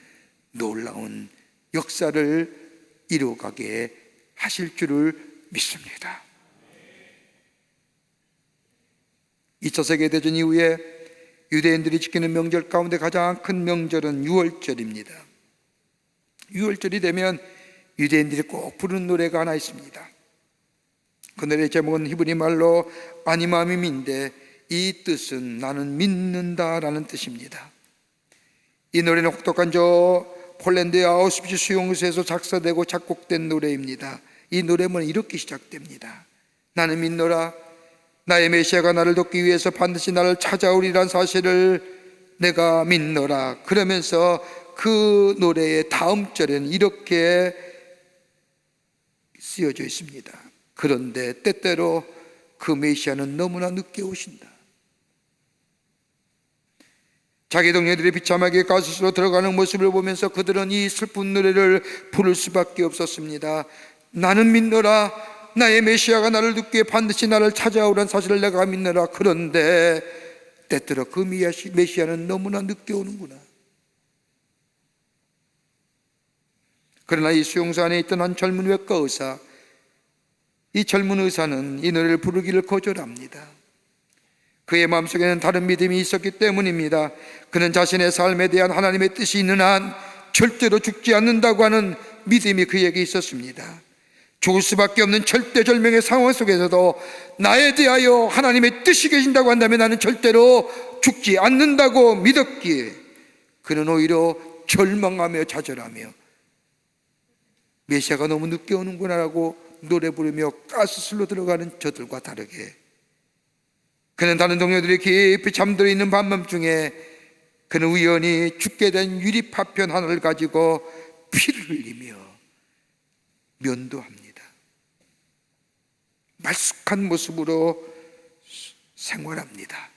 놀라운 역사를 이루어가게 하실 줄을 믿습니다. 2차 세계대전 이후에 유대인들이 지키는 명절 가운데 가장 큰 명절은 유월절입니다. 유월절이 되면 유대인들이 꼭 부르는 노래가 하나 있습니다. 그 노래 제목은 히브리 말로 아니마밈인데 이 뜻은 나는 믿는다라는 뜻입니다. 이 노래는 혹독한 폴란드의 아우슈비츠 수용소에서 작사되고 작곡된 노래입니다. 이 노래는 이렇게 시작됩니다. 나는 믿노라, 나의 메시아가 나를 돕기 위해서 반드시 나를 찾아오리란 사실을 내가 믿노라. 그러면서 그 노래의 다음 절에는 이렇게 쓰여져 있습니다. 그런데 때때로 그 메시아는 너무나 늦게 오신다. 자기 동료들이 비참하게 가스로 들어가는 모습을 보면서 그들은 이 슬픈 노래를 부를 수밖에 없었습니다. 나는 믿노라, 나의 메시아가 나를 돕기에 반드시 나를 찾아오라는 사실을 내가 믿노라. 그런데 때때로 그 메시아는 너무나 늦게 오는구나. 그러나 이 수용소 안에 있던 한 젊은 외과 의사, 이 젊은 의사는 이 노래를 부르기를 거절합니다. 그의 마음속에는 다른 믿음이 있었기 때문입니다. 그는 자신의 삶에 대한 하나님의 뜻이 있는 한 절대로 죽지 않는다고 하는 믿음이 그에게 있었습니다. 죽을 수밖에 없는 절대절명의 상황 속에서도 나에 대하여 하나님의 뜻이 계신다고 한다면 나는 절대로 죽지 않는다고 믿었기에 그는 오히려 절망하며 좌절하며 메시아가 너무 늦게 오는구나라고 노래 부르며 가스실로 들어가는 저들과 다르게 그는 다른 동료들이 깊이 잠들어 있는 밤밤중에 그는 우연히 죽게 된 유리파편 하나를 가지고 피를 흘리며 면도합니다. 말쑥한 모습으로 생활합니다.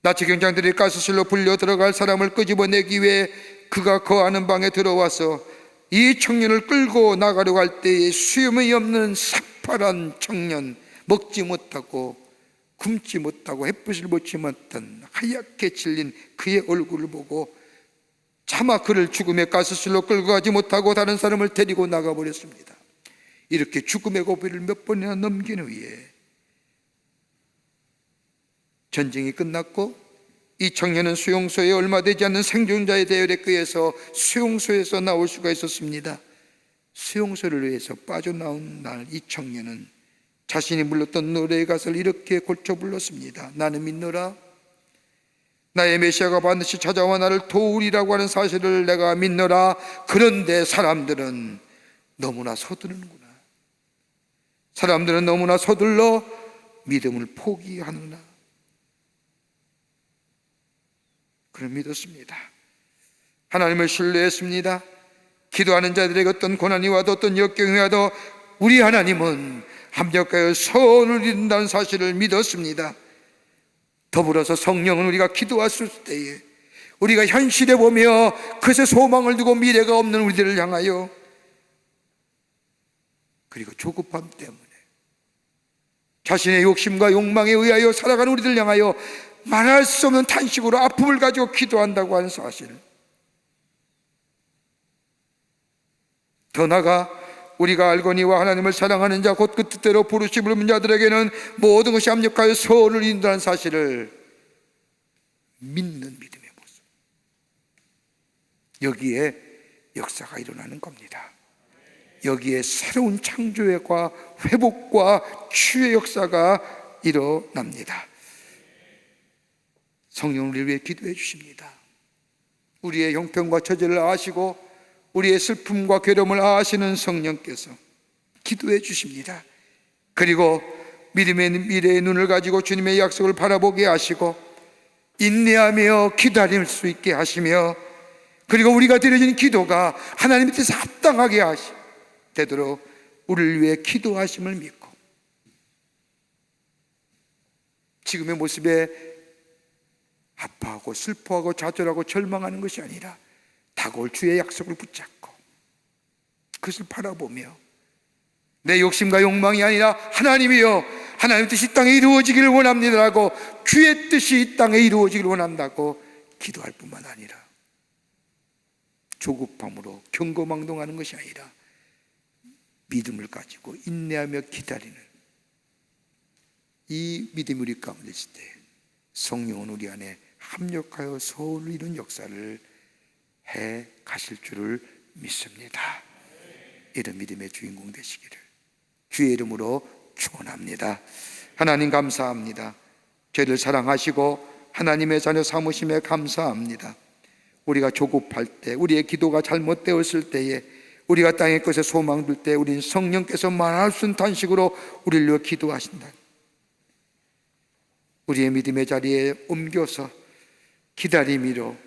나치 경장들이 가스실로 불려 들어갈 사람을 끄집어내기 위해 그가 거하는 방에 들어와서 이 청년을 끌고 나가려고 할 때에 수염이 없는 새파란 청년, 먹지 못하고 굶지 못하고 햇빛을 보지 못한 하얗게 질린 그의 얼굴을 보고 차마 그를 죽음의 가스실로 끌고 가지 못하고 다른 사람을 데리고 나가버렸습니다. 이렇게 죽음의 고비를 몇 번이나 넘긴 후에 전쟁이 끝났고 이 청년은 수용소에 얼마 되지 않는 생존자의 대열에 의해서 수용소에서 나올 수가 있었습니다. 수용소를 위해서 빠져나온 날 이 청년은 자신이 불렀던 노래의 가사를 이렇게 골쳐 불렀습니다. 나는 믿노라. 나의 메시아가 반드시 찾아와 나를 도우리라고 하는 사실을 내가 믿노라. 그런데 사람들은 너무나 서두르는구나. 사람들은 너무나 서둘러 믿음을 포기하는구나. 그를 믿었습니다. 하나님을 신뢰했습니다. 기도하는 자들에게 어떤 고난이 와도 어떤 역경이 와도 우리 하나님은 합력하여 선을 이룬다는 사실을 믿었습니다. 더불어서 성령은 우리가 기도했을 때에 우리가 현실에 보며 그것에 소망을 두고 미래가 없는 우리들을 향하여 그리고 조급함 때문에 자신의 욕심과 욕망에 의하여 살아가는 우리들 향하여 말할 수 없는 탄식으로 아픔을 가지고 기도한다고 하는 사실, 더 나아가 우리가 알거니와 하나님을 사랑하는 자 곧 그 뜻대로 부르심을 받은 자들에게는 모든 것이 합력하여 선을 이룬다는 사실을 믿는 믿음의 모습, 여기에 역사가 일어나는 겁니다. 여기에 새로운 창조와 회복과 치유의 역사가 일어납니다. 성령 우리를 위해 기도해 주십니다. 우리의 형편과 처지를 아시고 우리의 슬픔과 괴로움을 아시는 성령께서 기도해 주십니다. 그리고 믿음의 미래의 눈을 가지고 주님의 약속을 바라보게 하시고 인내하며 기다릴 수 있게 하시며, 그리고 우리가 드려진 기도가 하나님의 뜻에 합당하게 되도록 우리를 위해 기도하심을 믿고 지금의 모습에 아파하고 슬퍼하고 좌절하고 절망하는 것이 아니라 다가올 주의 약속을 붙잡고 그것을 바라보며 내 욕심과 욕망이 아니라 하나님이여 하나님의 뜻이 이 땅에 이루어지기를 원합니다라고, 주의 뜻이 이 땅에 이루어지기를 원한다고 기도할 뿐만 아니라 조급함으로 경거망동하는 것이 아니라 믿음을 가지고 인내하며 기다리는 이 믿음이 우리 가운데 있을 때 성령은 우리 안에 합력하여 선을 이룬 역사를 해 가실 줄을 믿습니다. 이런 믿음의 주인공 되시기를 주의 이름으로 축원합니다. 하나님 감사합니다. 저희를 사랑하시고 하나님의 자녀 삼으심에 감사합니다. 우리가 조급할 때, 우리의 기도가 잘못되었을 때에, 우리가 땅의 것에 소망 둘 때 우리는 성령께서 말할 수 없는 탄식으로 우리를 위해 기도하신다. 우리의 믿음의 자리에 옮겨서 기다림으로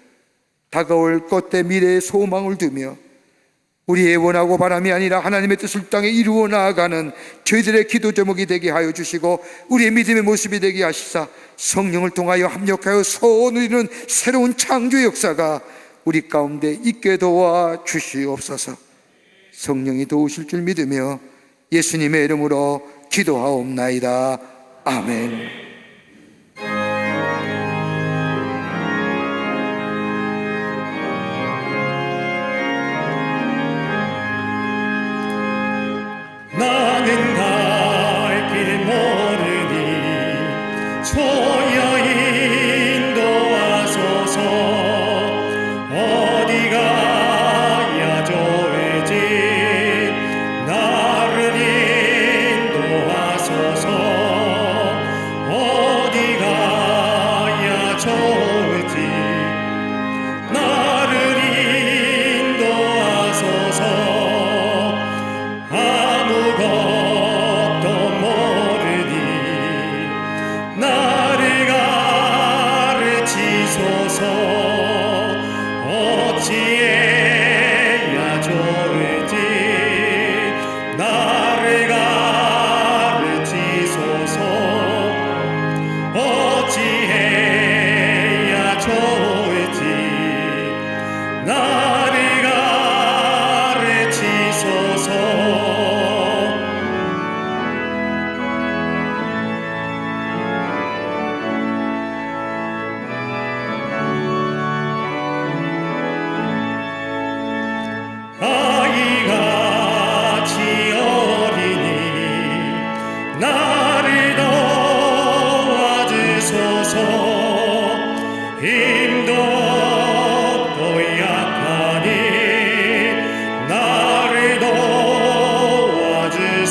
다가올 것대 미래의 소망을 두며 우리의 원하고 바람이 아니라 하나님의 뜻을 땅에 이루어 나아가는 저희들의 기도 제목이 되게 하여 주시고 우리의 믿음의 모습이 되게 하시사 성령을 통하여 합력하여 선을 이루는 새로운 창조의 역사가 우리 가운데 있게 도와 주시옵소서. 성령이 도우실 줄 믿으며 예수님의 이름으로 기도하옵나이다. 아멘. 나는 갈 길 모르니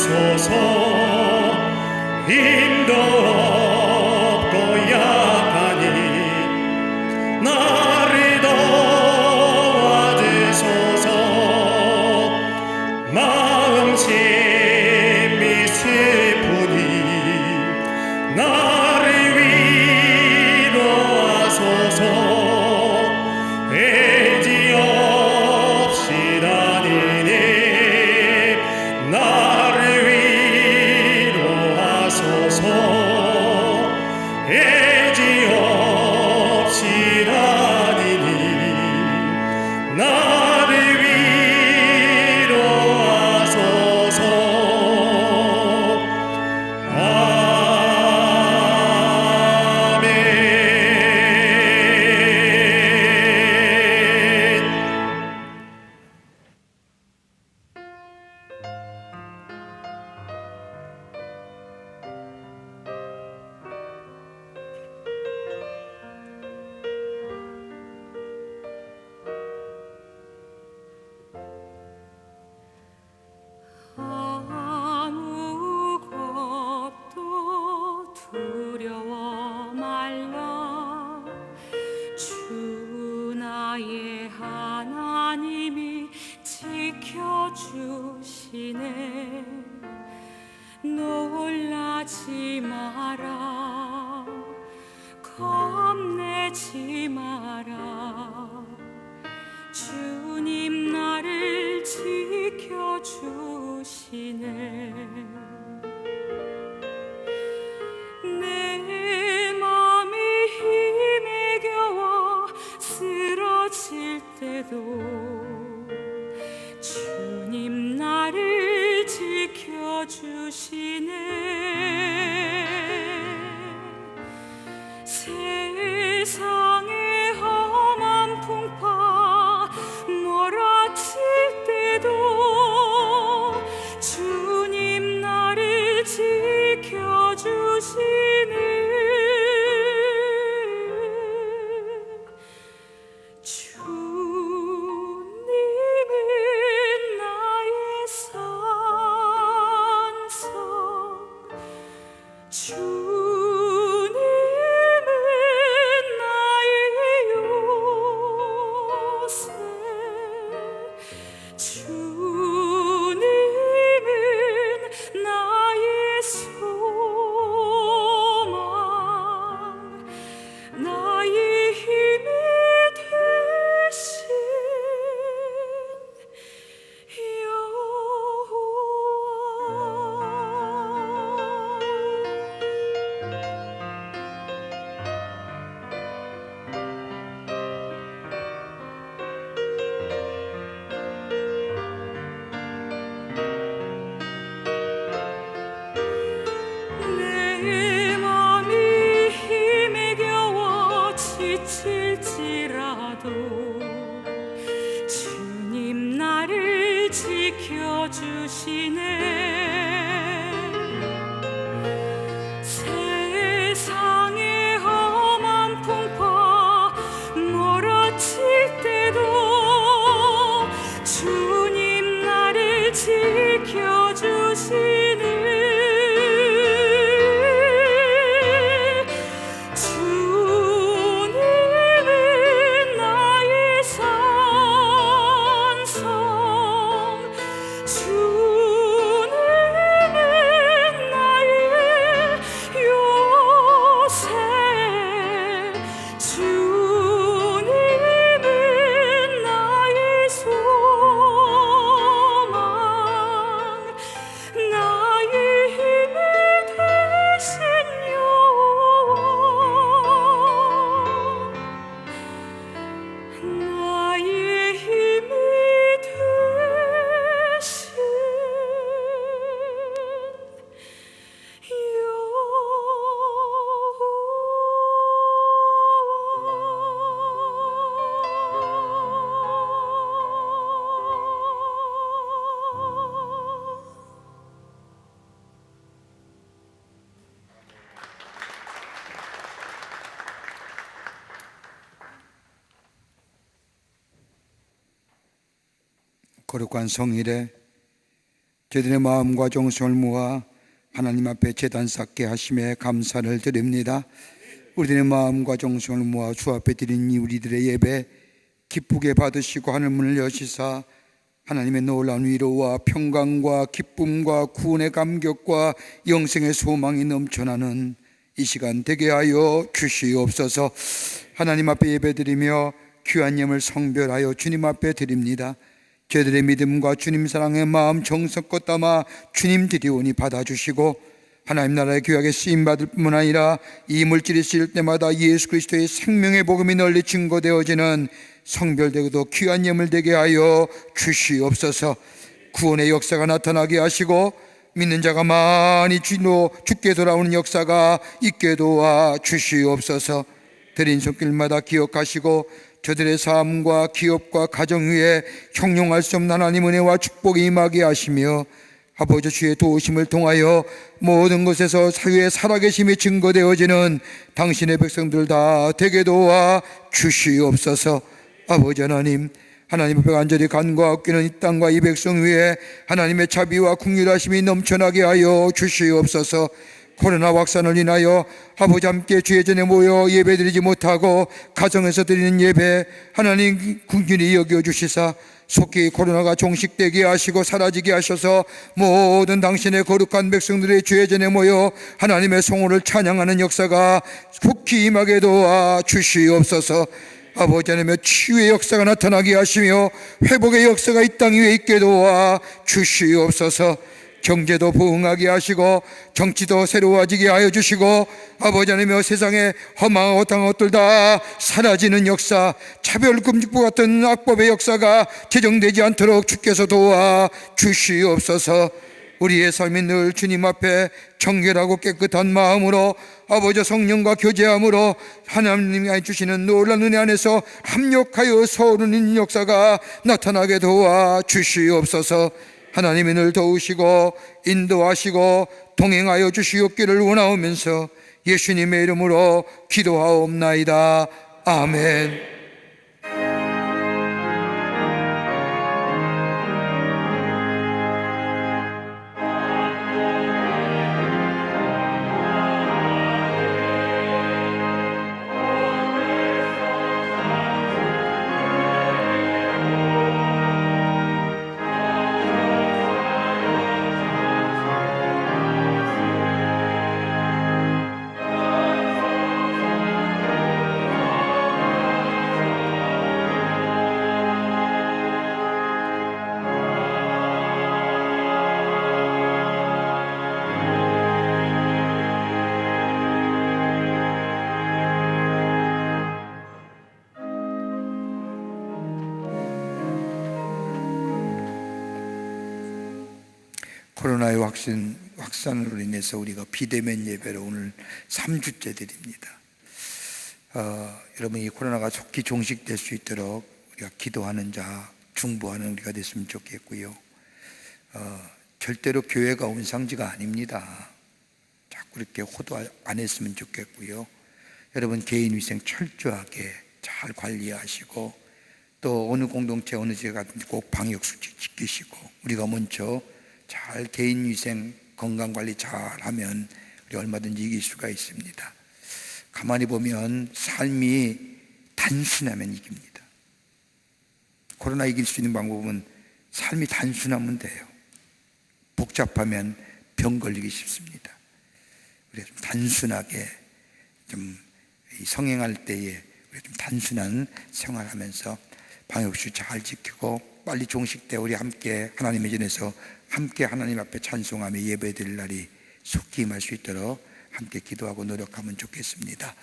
주소서. 힘도 없고 약하니 나를 도와주소서. 마음심이 슬프니 나를 위로하소서. 의지 없이 다니니 나를 위로하소서. 의지 없이 다니니 나를 위로하소서. 아무것도 두려워 말라. 주 나의 하나님이 지켜주시네. 놀라지 마라. 겁내지 마라. 주님 나를 지켜주시네. 내 맘이 힘에 겨워 쓰러질 때도 주님 나를 지켜주시네. 세상의 험한 풍파 몰아칠 때도 주님 나를 지켜주시네. 주님은 나의 산성, 주님은 나의 요새, 주님은 나의 소망, 나의 힘이 되신 내 맘이 힘에 겨워 지칠지라도 주님 나를 지켜주시네. 세상의 험한 풍파 몰아칠 때도 주님 나를 지켜주시네. 주님은 나의 산성, 주님은 나의 요새, 주님은 나의 소망, 나의 힘이 되신 여호와, 나의 힘이 되신 여호와. 거룩한 성일에 저희들의 마음과 정성을 모아 하나님 앞에 제단 쌓게 하심에 감사를 드립니다. 우리들의 마음과 정성을 모아 주 앞에 드린 이 우리들의 예배 기쁘게 받으시고 하늘 문을 여시사 하나님의 놀라운 위로와 평강과 기쁨과 구원의 감격과 영생의 소망이 넘쳐나는 이 시간 되게 하여 주시옵소서. 하나님 앞에 예배드리며 귀한 예물 성별하여 주님 앞에 드립니다. 저희들의 믿음과 주님 사랑의 마음 정성껏 담아 주님 드리오니 받아주시고 하나님 나라의 귀하게 쓰임받을 뿐만 아니라 이 물질이 쓰일 때마다 예수 그리스도의 생명의 복음이 널리 증거되어지는 성별되고도 귀한 예물 되게 하여 주시옵소서. 구원의 역사가 나타나게 하시고 믿는 자가 많이 주께 돌아오는 역사가 있게 도와 주시옵소서. 드린 손길마다 기억하시고 저들의 삶과 기업과 가정 위에 형용할 수 없는 하나님 은혜와 축복이 임하게 하시며 아버지 주의 도우심을 통하여 모든 곳에서 사회의 살아계심이 증거되어지는 당신의 백성들 다 되게 도와 주시옵소서. 아버지 하나님 앞에 간절히 간구하옵기는 이 땅과 이 백성 위에 하나님의 자비와 긍휼하심이 넘쳐나게 하여 주시옵소서. 코로나 확산을 인하여 아버지 함께 주의 전에 모여 예배드리지 못하고 가정에서 드리는 예배 하나님 긍휼히 여겨주시사 속히 코로나가 종식되게 하시고 사라지게 하셔서 모든 당신의 거룩한 백성들의 주의 전에 모여 하나님의 성호를 찬양하는 역사가 속히 임하게 도와 주시옵소서. 아버지 하나님의 치유의 역사가 나타나게 하시며 회복의 역사가 이 땅 위에 있게 도와 주시옵소서. 경제도 부흥하게 하시고 정치도 새로워지게 하여 주시고 아버지 하나님의 세상에 험하고 당한 것들 다 사라지는 역사, 차별금지법 같은 악법의 역사가 제정되지 않도록 주께서 도와 주시옵소서. 우리의 삶이 늘 주님 앞에 정결하고 깨끗한 마음으로 아버지 성령과 교제함으로 하나님이 주시는 놀라운 은혜 안에서 합력하여 서오르는 역사가 나타나게 도와 주시옵소서. 하나님이 늘 도우시고 인도하시고 동행하여 주시옵기를 원하오면서 예수님의 이름으로 기도하옵나이다. 아멘. 코로나의 확산으로 인해서 우리가 비대면 예배를 오늘 3주째 드립니다. 여러분 이 코로나가 속히 종식될 수 있도록 우리가 기도하는 자, 중보하는 우리가 됐으면 좋겠고요. 절대로 교회가 온상지가 아닙니다. 자꾸 이렇게 호도 안 했으면 좋겠고요. 여러분 개인 위생 철저하게 잘 관리하시고 또 어느 공동체 어느 지가 꼭 방역수칙 지키시고 우리가 먼저 잘 개인위생 건강관리 잘하면 우리 얼마든지 이길 수가 있습니다. 가만히 보면 삶이 단순하면 이깁니다. 코로나 이길 수 있는 방법은 삶이 단순하면 돼요. 복잡하면 병 걸리기 쉽습니다. 우리가 좀 단순하게 좀 성행할 때에 우리가 좀 단순한 생활하면서 방역수 잘 지키고 빨리 종식돼 우리 함께 하나님의 전에서 함께 하나님 앞에 찬송하며 예배드릴 날이 속히 임할 수 있도록 함께 기도하고 노력하면 좋겠습니다.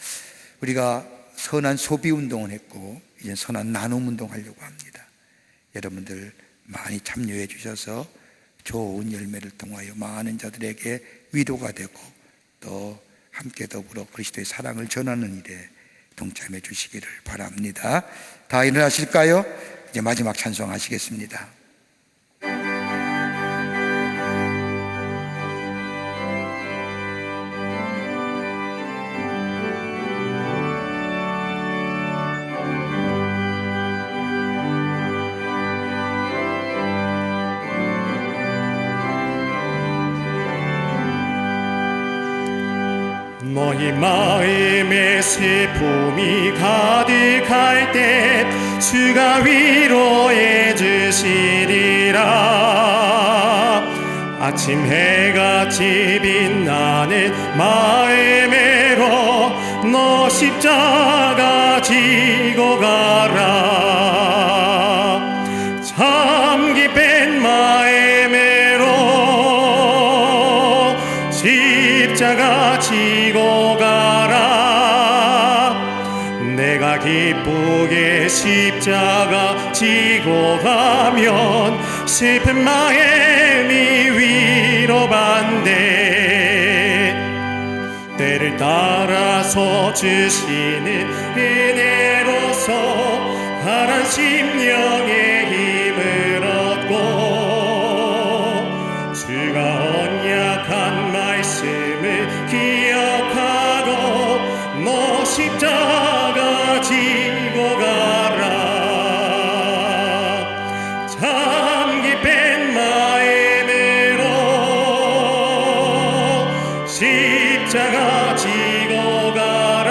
우리가 선한 소비 운동을 했고 이제 선한 나눔 운동 하려고 합니다. 여러분들 많이 참여해 주셔서 좋은 열매를 통하여 많은 자들에게 위로가 되고 또 함께 더불어 그리스도의 사랑을 전하는 일에 동참해 주시기를 바랍니다. 다 일어나실까요? 이제 마지막 찬송하시겠습니다. 너희 마음에 슬픔이 가득할 때 주가 위로해 주시리라. 아침 해같이 빛나는 마음으로 너 십자가 지고 가라. 잠기 뺀 마음으로 십자가 지고 가라. 내가 기쁘게 십자가 지고 가면 슬픈 마음이 위로받네. 때를 따라서 주시는 은혜로서 가란 심령의 힘을 얻고 주가 언약한 말씀을 기억하고 너 십자가 지고 가라. 잠기 뺀 마음으로 십자가 지고 가라.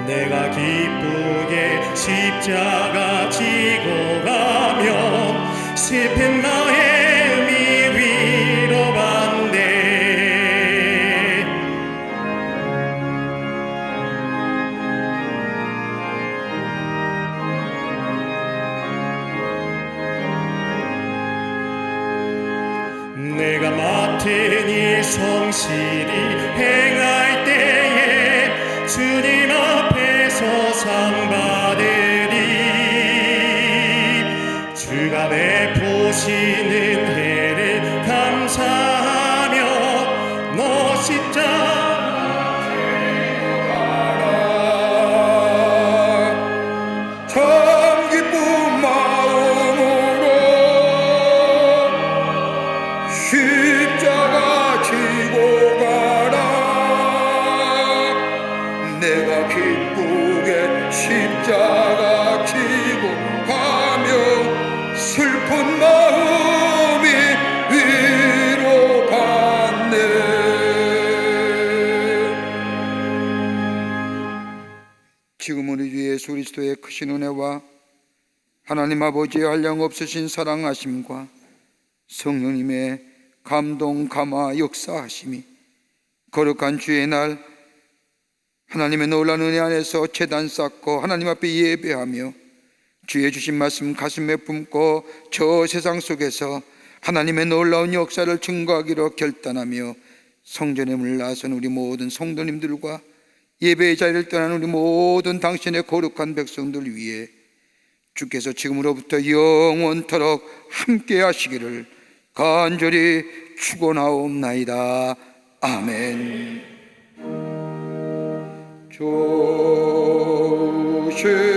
내가 기쁘게 십자가 지고 가면 슬픈 마음이 위로받네. 내가 맡은 일 성실히 행할 때에 주님 앞에서 상 받으리. 주가 베푸시는 해를 감사하며 너 십자가 지고 가라. 참 기쁜 마음으로 십자가 지고 가라. 내가 기쁘게 십자가 지고 가며 슬픈 마음이 위로받네. 지금 우리 주 예수 그리스도의 크신 은혜와 하나님 아버지의 한량없으신 사랑하심과 성령님의 감동 감화 역사하심이 거룩한 주의 날 하나님의 놀라운 은혜 안에서 제단 쌓고 하나님 앞에 예배하며 주의 주신 말씀 가슴에 품고 저 세상 속에서 하나님의 놀라운 역사를 증거하기로 결단하며 성전의 문을 나선 우리 모든 성도님들과 예배의 자리를 떠난 우리 모든 당신의 거룩한 백성들 위해 주께서 지금으로부터 영원토록 함께 하시기를 간절히 축원하옵나이다. 아멘. 조실